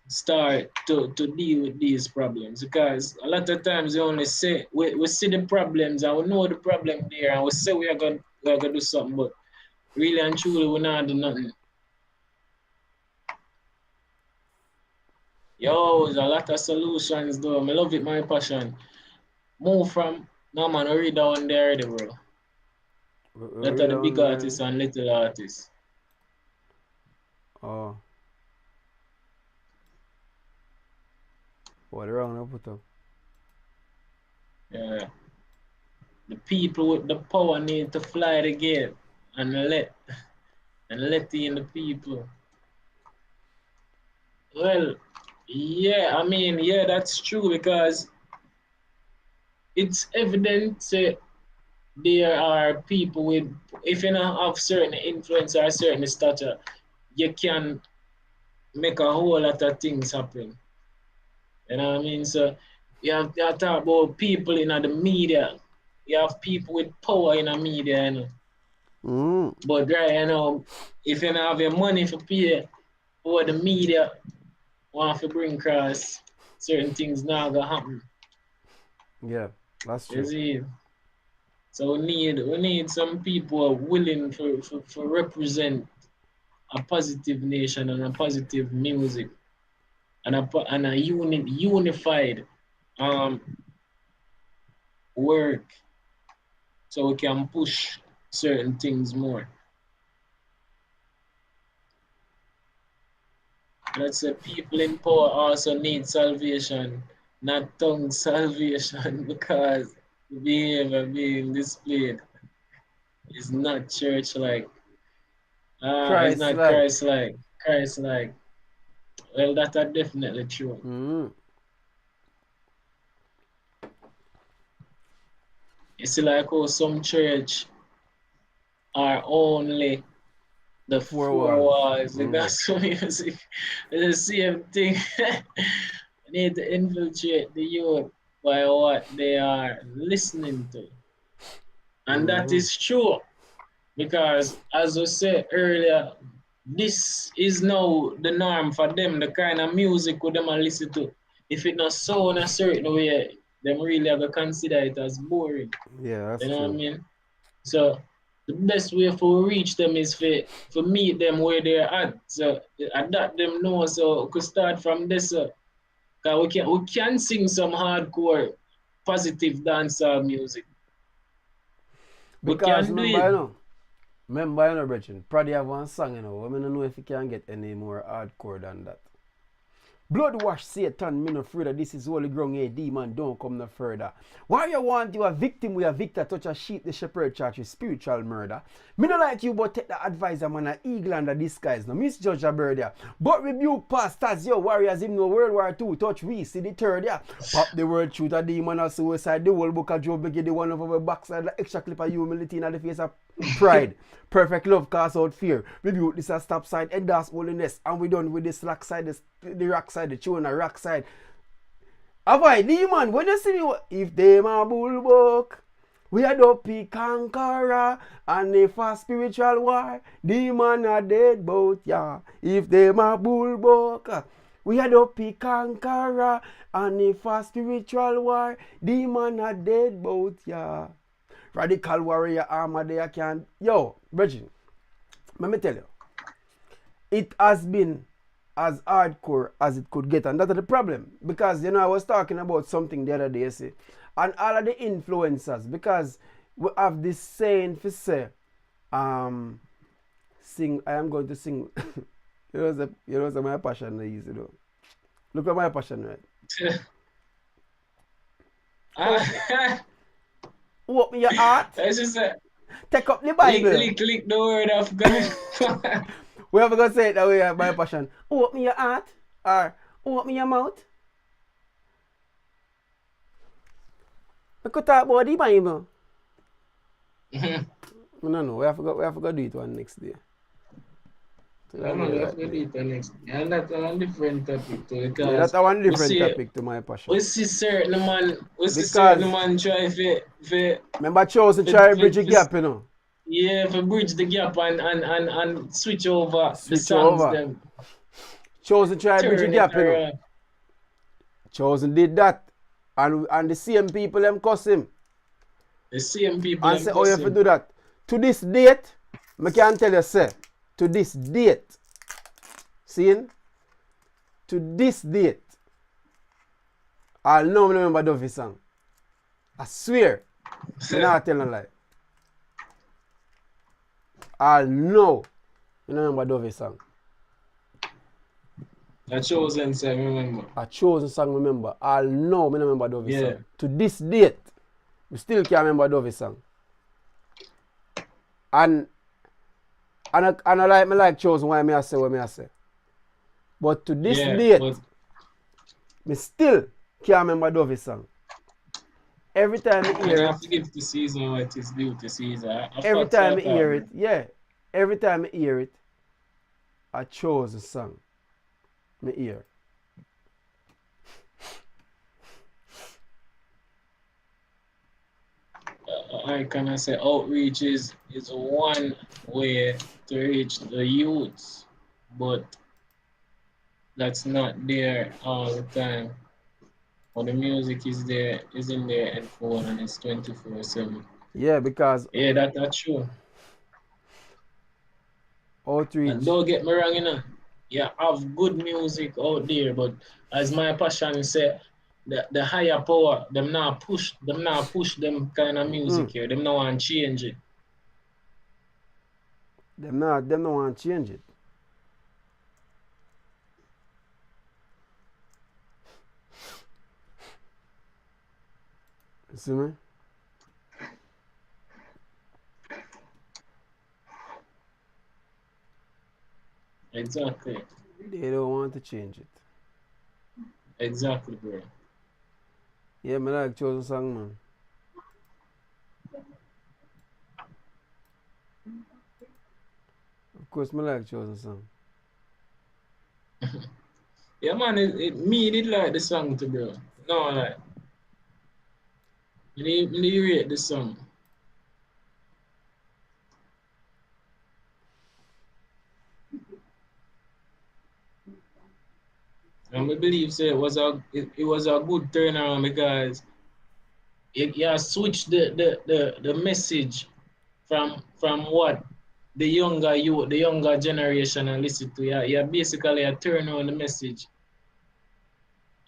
start to deal with these problems, because a lot of times we only say we see the problems and we know the problem there and we say we're gonna do something, but really and truly we're not doing nothing. Yo, there's a lot of solutions though. I love it, my passion. Move from no man, I read down there already, bro. That are the big artists and little artists. Oh. What wrong I put up? Yeah. The people with the power need to fly the gate and let in the people. Well, yeah, I mean, yeah, that's true because it's evident there are people with, if you don't have certain influence or certain stature, you can make a whole lot of things happen. You know what I mean? So you have to talk about people in the media. You have people with power in the media, you know. But right, you know, if you don't have your money for pay for the media want to bring across certain things now gonna happen. Yeah. That's You true. see? So we need some people willing for represent a positive nation and a positive music and a unified um work so we can push certain things more. That's the people in power also need salvation, not tongue salvation, because the behavior being displayed is not church like. It's Christ not like. Christ like. Christ like. Well, that are definitely true. Mm. You see, like how some church are only the Four four walls. walls, the Mm. gospel music. It's the same thing. Need to infiltrate the youth by what they are listening to. And that Mm-hmm. is true because, as I said earlier, this is now the norm for them, the kind of music we them a listen to. If it not sound a certain way, them really have to consider it as boring. Yeah, that's You know what I true. mean? So the best way for reach them is for meet them where they're at. So adapt them know so we could start from this. Cause we can sing some hardcore positive dancehall music. We Because can do it. remember, Brethren, Praddy have one song, I don't know if you can get any more hardcore than that. Blood wash Satan, me no afraid that this is holy ground, hey demon, don't come no further. Why you want you a victim with a victor touch a sheep, the shepherd charge with spiritual murder? Me no like you, but take the advisor man a eagle under disguise, no misjudge a bird ya. But rebuke pastors, yo warriors, him no World War II, touch we see the third ya. Pop the word truth a demon or suicide, the whole book of Job, make the one of our backside, the extra clip of humility in the face of pride. Perfect love cast out fear. Rebuke this a stop side, endorse holiness, and we done with the slack side, the rock side, the tune a rock side. Avoid demon, when you see me, if them a bullbuck, we are dopey conqueror, and if a spiritual war, demon a dead boat, yeah. If them a bullbuck, we are dopey conqueror, and if a spiritual war, demon a dead boat, yeah. Radical warrior armor there can. Yo, Bridget, let me tell you, it has been as hardcore as it could get, and that's the problem. Because I was talking about something the other day, see, and all of the influencers, because we have this saying for say, sing. I am going to sing. My passion is, Look at my passion, right? Open your heart. That's just a Take up the Bible. click the word of God. We have to say it that way by passion. Open your heart or open your mouth. We could talk about the Bible. No. We have to do it one next day. No, we have to do it next. And that's a different topic too. Because Yeah, that's one different topic to my passion. We see certain man try for remember Chosen try to bridge the gap, Yeah, for bridge the gap and switch over the songs them. Chosen try to bridge the gap, Chosen did that. And the same people them cuss him. The same people and say, oh, you have to do that. To this date, I can tell you, say, to this date, seeing? To this date, I'll know remember Duffy song. I swear, I'm not telling a lie. I'll know remember Duffy song. A Chosen song, remember. A Chosen song, remember. I'll know remember Duffy song. To this date, we still can't remember Duffy song. And I like Chosen why I say what I say. But to this date, me still can't remember Duffy song. Every time I hear it, I have to give the season what it is due to season. Every time I hear it, I chose a song. Me hear. I can say outreach is one way to reach the youths, but that's not there all the time. Or the music is there, is in their headphone and it's 24/7. Yeah, because Yeah, that's true. And outreach. don't get me wrong, you know, you have good music out there, but as my passion say, the higher power, them not push them kind of music here. Them not want change it. Them not want to change it. You see me? Exactly. They don't want to change it. Exactly, bro. Yeah, me like chosen song, man. Of course, me like chosen song. Yeah, man, me did like the song too, bro. No, like, me rate the song. And I believe so it was a good turnaround because you switched the message from what the younger generation and listen to. You basically a turn on the message.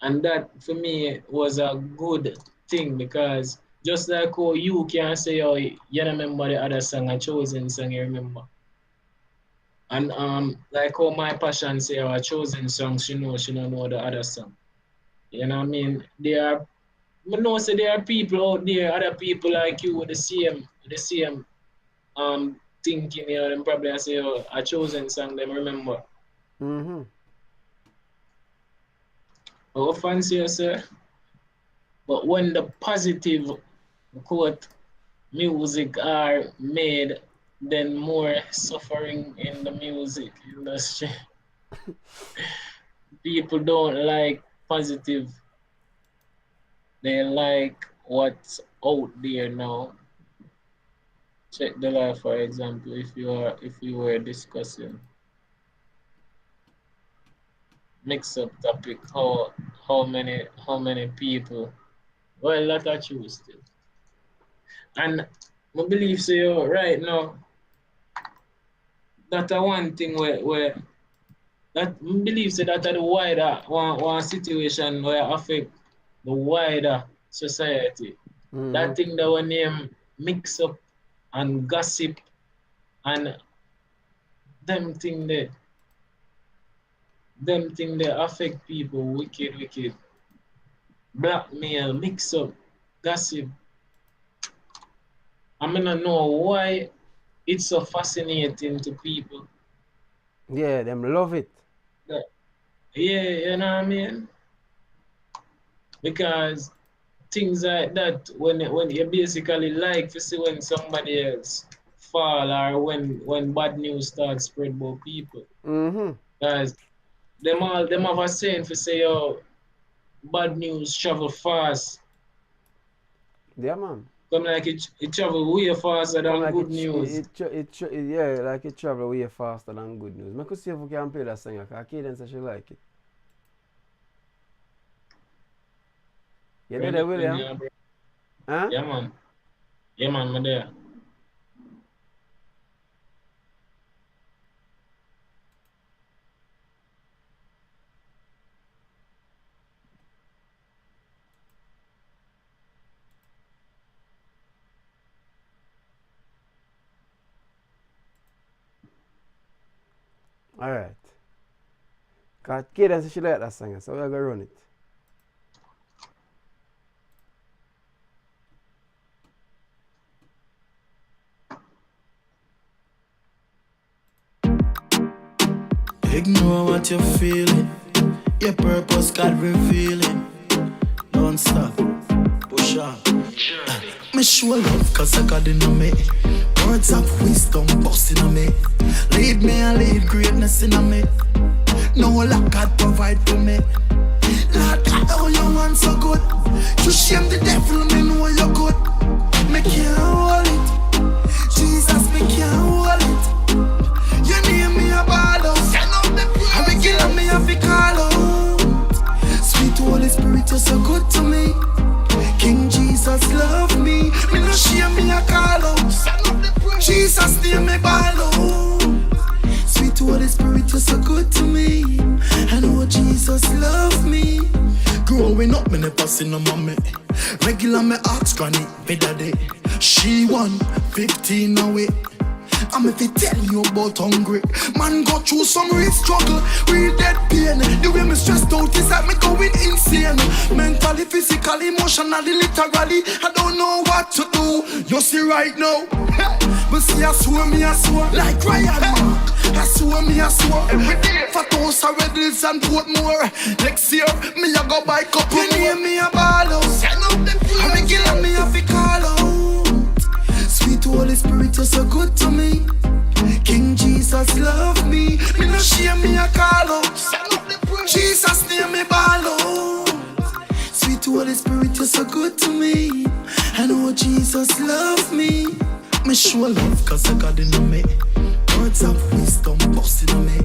And that for me was a good thing because just like how you can say, oh, you remember the other song, a chosen song, you remember. And like how my passion say, oh, a chosen song, she don't know the other song. You know what I mean? I know say there are people out there, other people like you with the same thinking, you know, them probably say, oh, a chosen song, them remember. Mm-hmm. Oh, fancy yourself. But when the positive quote music are made, then more suffering in the music industry. People don't like positive. They like what's out there now. Check the life, for example, if you were discussing mix up topic, how many people. Well, that are true still. And I believe so right now that one thing where that I believe so that the wider one situation where affect the wider society. Mm-hmm. That thing that we name mix up and gossip and them thing they affect people wicked. Blackmail, mix up, gossip. I mean I know why it's so fascinating to people. Yeah, them love it. That, yeah, you know what I mean? Because things like that when you basically like to see when somebody else fall or when bad news starts spread about people. Mm-hmm. Guys, them have a saying for say, oh, bad news travel fast. Yeah, man. Come like it travel way faster Come than like good news. yeah, like it travel way faster than good news. I could see if we can play that song, because Cadence said she like it. You did it, William? Yeah, bro. Huh? Yeah, man. Yeah, man, I'm there. Alright. Because Cadence said she like that song, so we're going to run it. Ignore what you're feeling. Your purpose God revealing. Don't stop. Push on. Me show love cause I got in me. Words of wisdom busting on me. Lead me and lead greatness in me. No lack God provide for me. Lord God, oh you want so good. You shame the devil, me know you're good. Me can't hold it. Jesus, me can't hold it. You name me a ball out. I begin me a fi call out. Sweet Holy Spirit, Spirit, you're so good to me. King Jesus love me. Me no shame, me a call out. Jesus name me ball out. Sweet Holy Spirit, you're so good to me. I know Jesus love me. Growing up, me never seen no mommy. Regular me ask granny, me daddy. She 115 away. I'm if they tell you about hungry. Man go through some real struggle, real dead pain. The way me stressed out is like me going insane. Mentally, physically, emotionally, literally. I don't know what to do. You see right now, but see I swear me I swear. Like Ryan Mark, I swear me I swear. Every day, Fat House, Red Hills and Portmore. Next year, me I go buy couple. You name me a ball out. I'm a killer, me a fi call out. Sweet Holy Spirit, you're so good to me. King Jesus love me. Me no shame, me a call out. Jesus name me ball out. Sweet Holy Spirit, you're so good to me. I know Jesus love me. Me show love cause I got in me. Words of wisdom busting on me.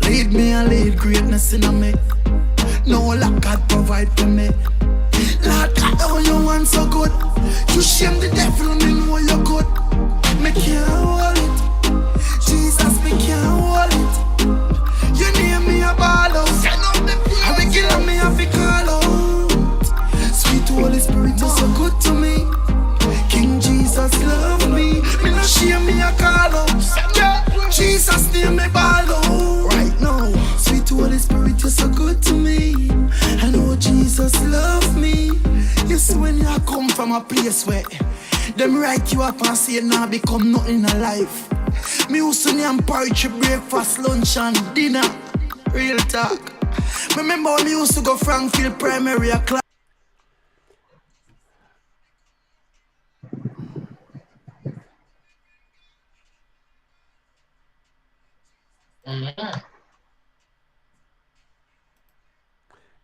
Lead me and lead greatness in me. No lack God provide for me. Lord God, oh you want so good. You shame the devil, me know you're good. Me can't hold it. Jesus, me can't hold it. You name me a ball out. I'm a killer, me a fi call out. Sweet Holy Spirit, you're so good to me. King Jesus love me. Me no shame, me a call out. Jesus name me ball out. Right now, Sweet Holy Spirit, you're so good to me. I know Jesus love me. You see when you come from a place where them write you up and say nah become nothing in life. Me used to name porridge, breakfast, lunch and dinner. Real talk. Remember when me used to go Frankfield Primary class.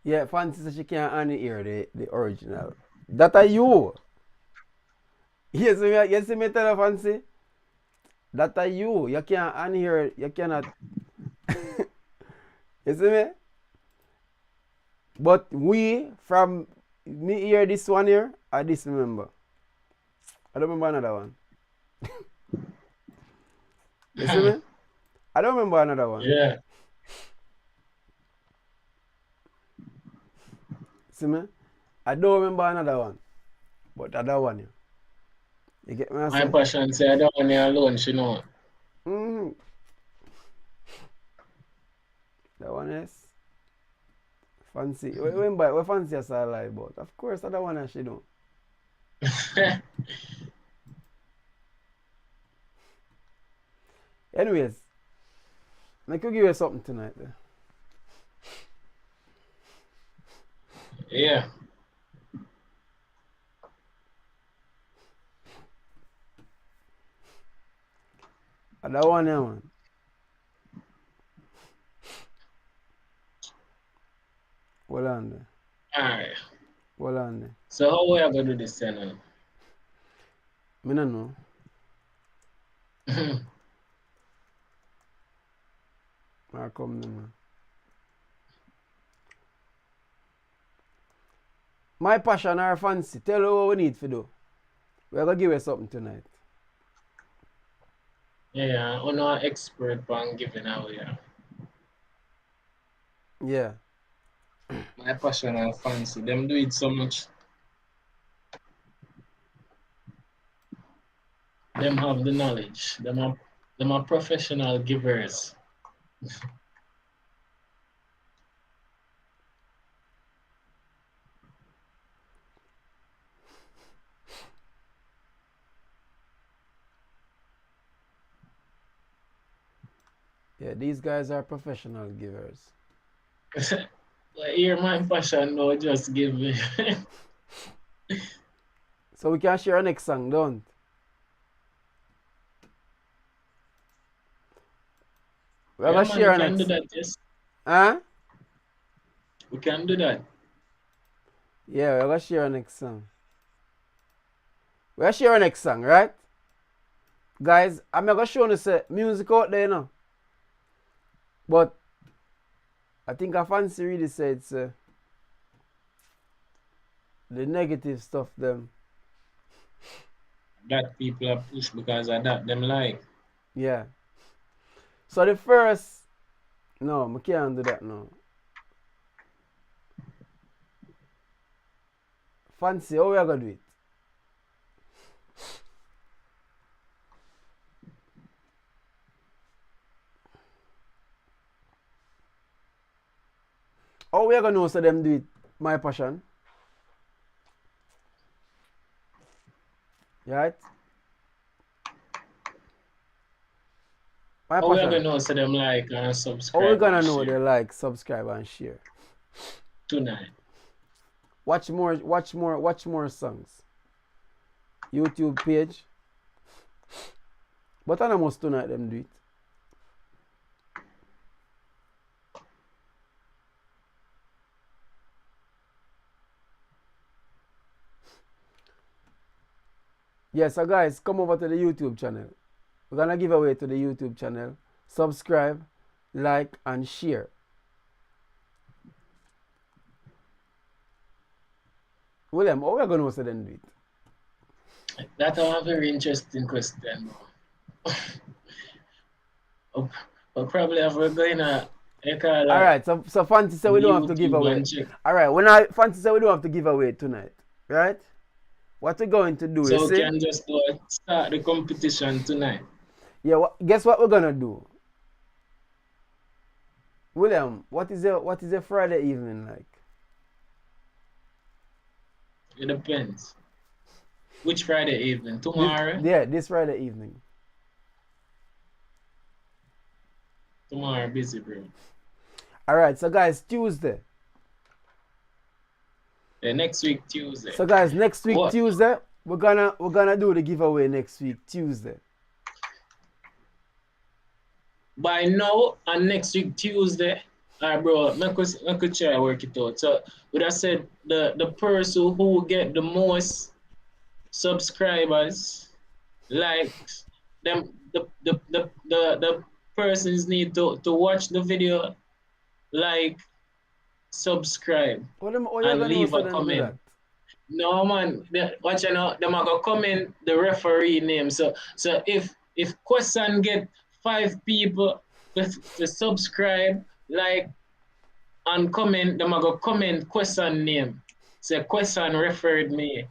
Yeah, Fancy says she can't only hear the original. That are you. Yes, me tell her, Fancy. That are you. You can't unhear it. You cannot. You see me? But we, from me hear this one here, I this remember. I don't remember another one. You see me? I don't remember another one. Yeah. See me? I don't remember another one. But other one here. You get me? My passion say I don't want you alone, you know. Mm-hmm. That one is Fancy. What Fancy is a lie about? Of course, that one is she know. Anyways, I could give you something tonight there. Yeah. That one here, man. Hold on there. Alright. Hold on there. So how we are gonna do this then? Me no know. I come there, man. My passion or Fancy. Tell her what we need to do. We're gonna give you something tonight. Yeah, I'm not expert on giving away. Yeah. My passion and fancy. Them do it so much. Them have the knowledge. Them are professional givers. Yeah, these guys are professional givers. Like, here my passion no just give me. So we can share our next song, don't? We're Yeah, gonna man, share our we can next. do that, yes. Huh? We can do that. Yeah, we're gonna share our next song. We're gonna share our next song, right? Guys, I'm not gonna show you say music out there, you know. But I think I Fancy really said the negative stuff them. That people are push because of that them like. Yeah. So the first, no, I can't do that now. Fancy, how we are gonna do it? How we are gonna know so them do it? My passion. Right? My How we are passion. gonna know so them like and subscribe? How we gonna and know share they like, subscribe, and share? tonight? Watch more songs. YouTube page. But I must tonight them do it. Yeah, so guys, come over to the YouTube channel. We're gonna give away to the YouTube channel. Subscribe, like, and share. William, how are we gonna say them do it? That's a very interesting question, bro. We'll probably have we're going to Alright, so Fancy said we don't have to give away. Alright, Fancy said we don't have to give away tonight. Right? What we're going to do so is we can just start the competition tonight. yeah, guess what we're gonna do? William, what is your Friday evening like? It depends. Which Friday evening? Tomorrow? This Friday evening. Tomorrow busy, bro. Alright, so guys, Tuesday. Yeah, next week Tuesday. So guys, next week What? Tuesday, we're gonna do the giveaway next week Tuesday. By now and next week Tuesday, alright, bro, I could try work it out. So would I said the person who get the most subscribers, likes, them the persons need to watch the video, like, subscribe, and leave a comment. No man, watch out, them are gonna comment the referee name. So if question get 5 people to subscribe, like, and comment, them are gonna comment question name. So question referred me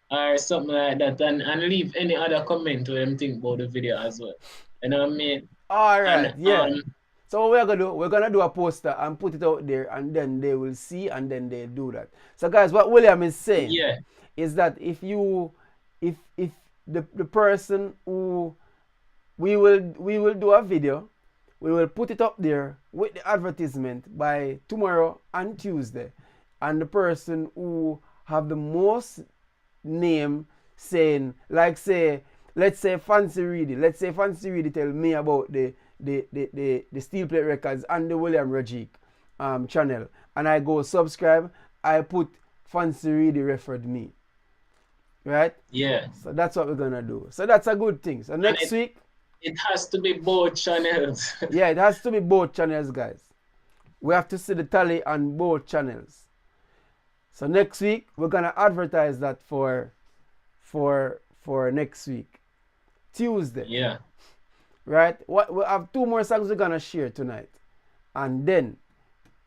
or something like that, and leave any other comment to them think about the video as well. You know what I mean? Alright, And, yeah. So what we're gonna do, we're gonna do a poster and put it out there, and then they will see, and then they do that. So guys, what William is saying is that if the person who we will do a video, we will put it up there with the advertisement by tomorrow and Tuesday, and the person who have the most name saying, like, say, let's say Fancy Reedy tell me about the Steele Plate Records and the William Rajic channel, and I go subscribe, I put Fancy Reedy referred me. Right? Yeah. So that's what we're gonna do. So that's a good thing. So next week it has to be both channels. yeah, it has to be both channels, guys. We have to see the tally on both channels. So next week we're gonna advertise that for next week, Tuesday. Yeah. Right? We have 2 more songs we're gonna share tonight, and then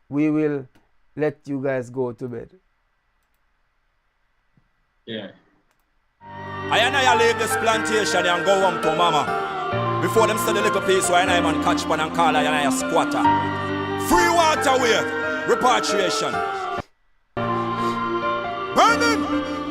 we will let you guys go to bed. Yeah. I leave this plantation and go home to mama. Before them say the little piece where I man catch pan and call I a squatter. Free water way, repatriation. Burning.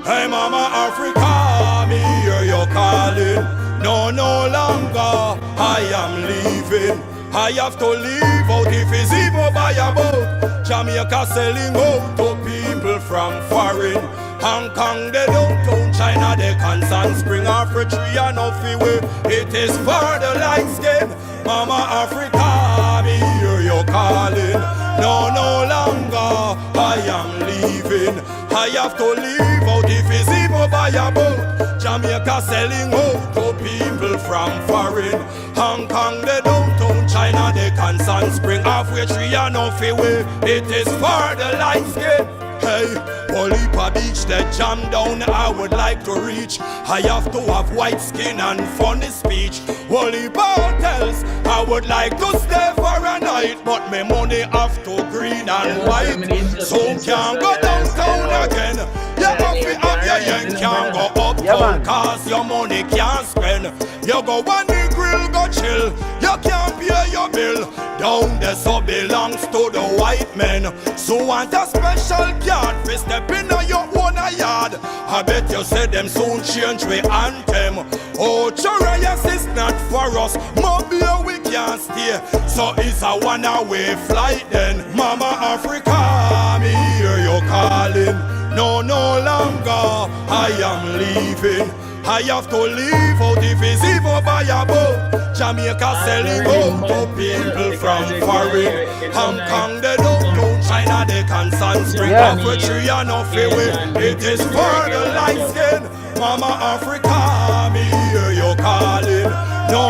Hey mama Africa, me hear you calling. No longer I am leaving. I have to leave out if it's even by a boat. Jamaica selling out to people from foreign. Hong Kong, they downtown China, they constant spring Africa and nothing way. It is for the light skin. Mama Africa, me hear you calling. No longer I am leaving. I have to leave out if it's even by a boat. Jamaica selling out to people from foreign. Hong Kong, they downtown China, they constant spring halfway tree and nothing way. It is for the light skin. Hey, Polipa Beach, that jam down I would like to reach. I have to have white skin and funny speech. Polipa hotels, I would like to stay for a night, but my money have to green and white. So can't go downtown again. You have to have your yen, can't go uptown, cause your money can't spend. You go on the grill, go chill. You can't pay your bill. Down there so belongs to the white men. So want a special card for step in your own yard. I bet you say them soon change we anthem. Oh, Chorias is not for us. Mobile we can't stay. So it's a one-way flight then. Mama Africa, me hear you calling. No longer I am leaving. I have to leave out if it's even by a boat. Jamaica selling out to people from foreign. Hong Kong they don't know, China they can Spring poetry and no way. It is for the light skin. Mama Africa, me hear you calling. No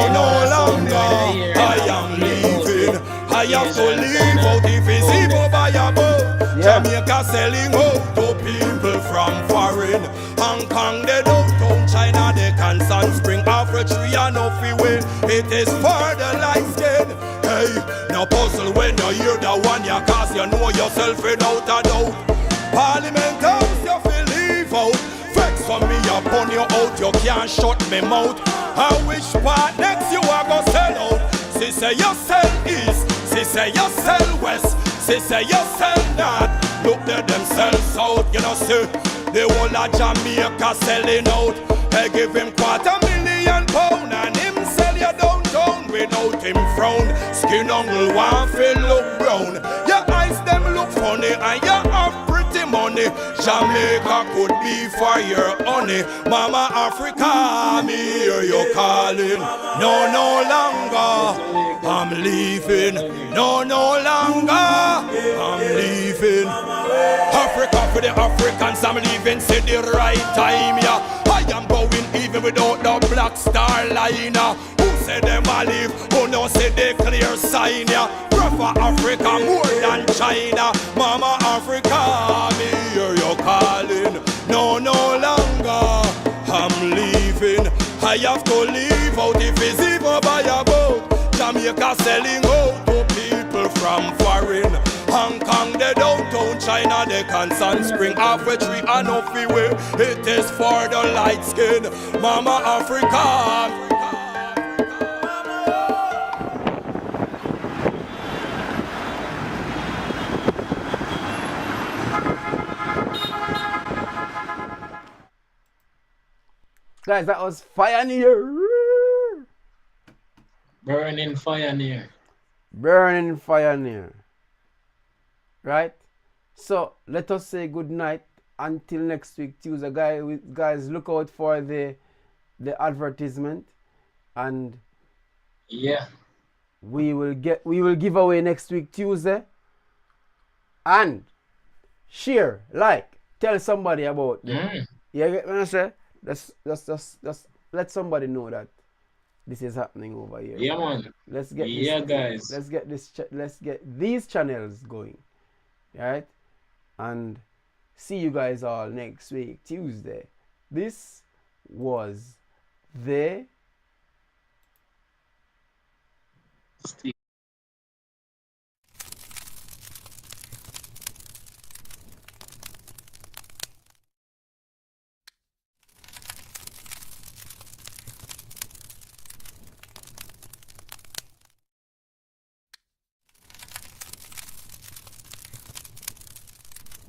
longer I am leaving. I have to leave out if it's even by a boat. Jamaica selling out to people from foreign. Hong Kong they don't own, China they can Spring tree and no way. It is for the light skin. Hey, no puzzle when you hear the one you cause you know yourself without a doubt. Parliament house you feel leave out. Vex on me upon you out, you can't shut me mouth. I wish part next you are gonna sell out. She say you sell east, she say you sell west, she say you sell north. Look at them sell south, you know see. The whole of Jamaica selling out. They give him £250,000 and him sell you downtown without him frown. Skin uncle one feel look brown. Your eyes them look funny and you have pretty money. Jamaica could be for your honey. Mama Africa, me hear you calling. No longer I'm leaving. No longer I'm leaving. Africa for the Africans, I'm leaving, say the right time, yeah. I am going even without the black star liner. Who say them a leave, who no say they clear sign, yeah. Prefer Africa more than China. Mama Africa, me hear you calling. No longer I'm leaving. I have to leave out if it's even by a boat. Jamaica selling out to people from foreign. Hong Kong they don't own, China they can Spring tree and no way. It is for the light skin. Mama Africa. Guys, that was Pioneer. Burning Pioneer. Burning Pioneer. Right? So let us say good night until next week Tuesday. Guys, look out for the advertisement, and yeah, we will give away next week Tuesday. And share, like, tell somebody about it. You get what I say? Just let somebody know that this is happening over here. Yeah, man. Let's get guys. Let's get these channels going. Right? And see you guys all next week Tuesday. This was the Steele.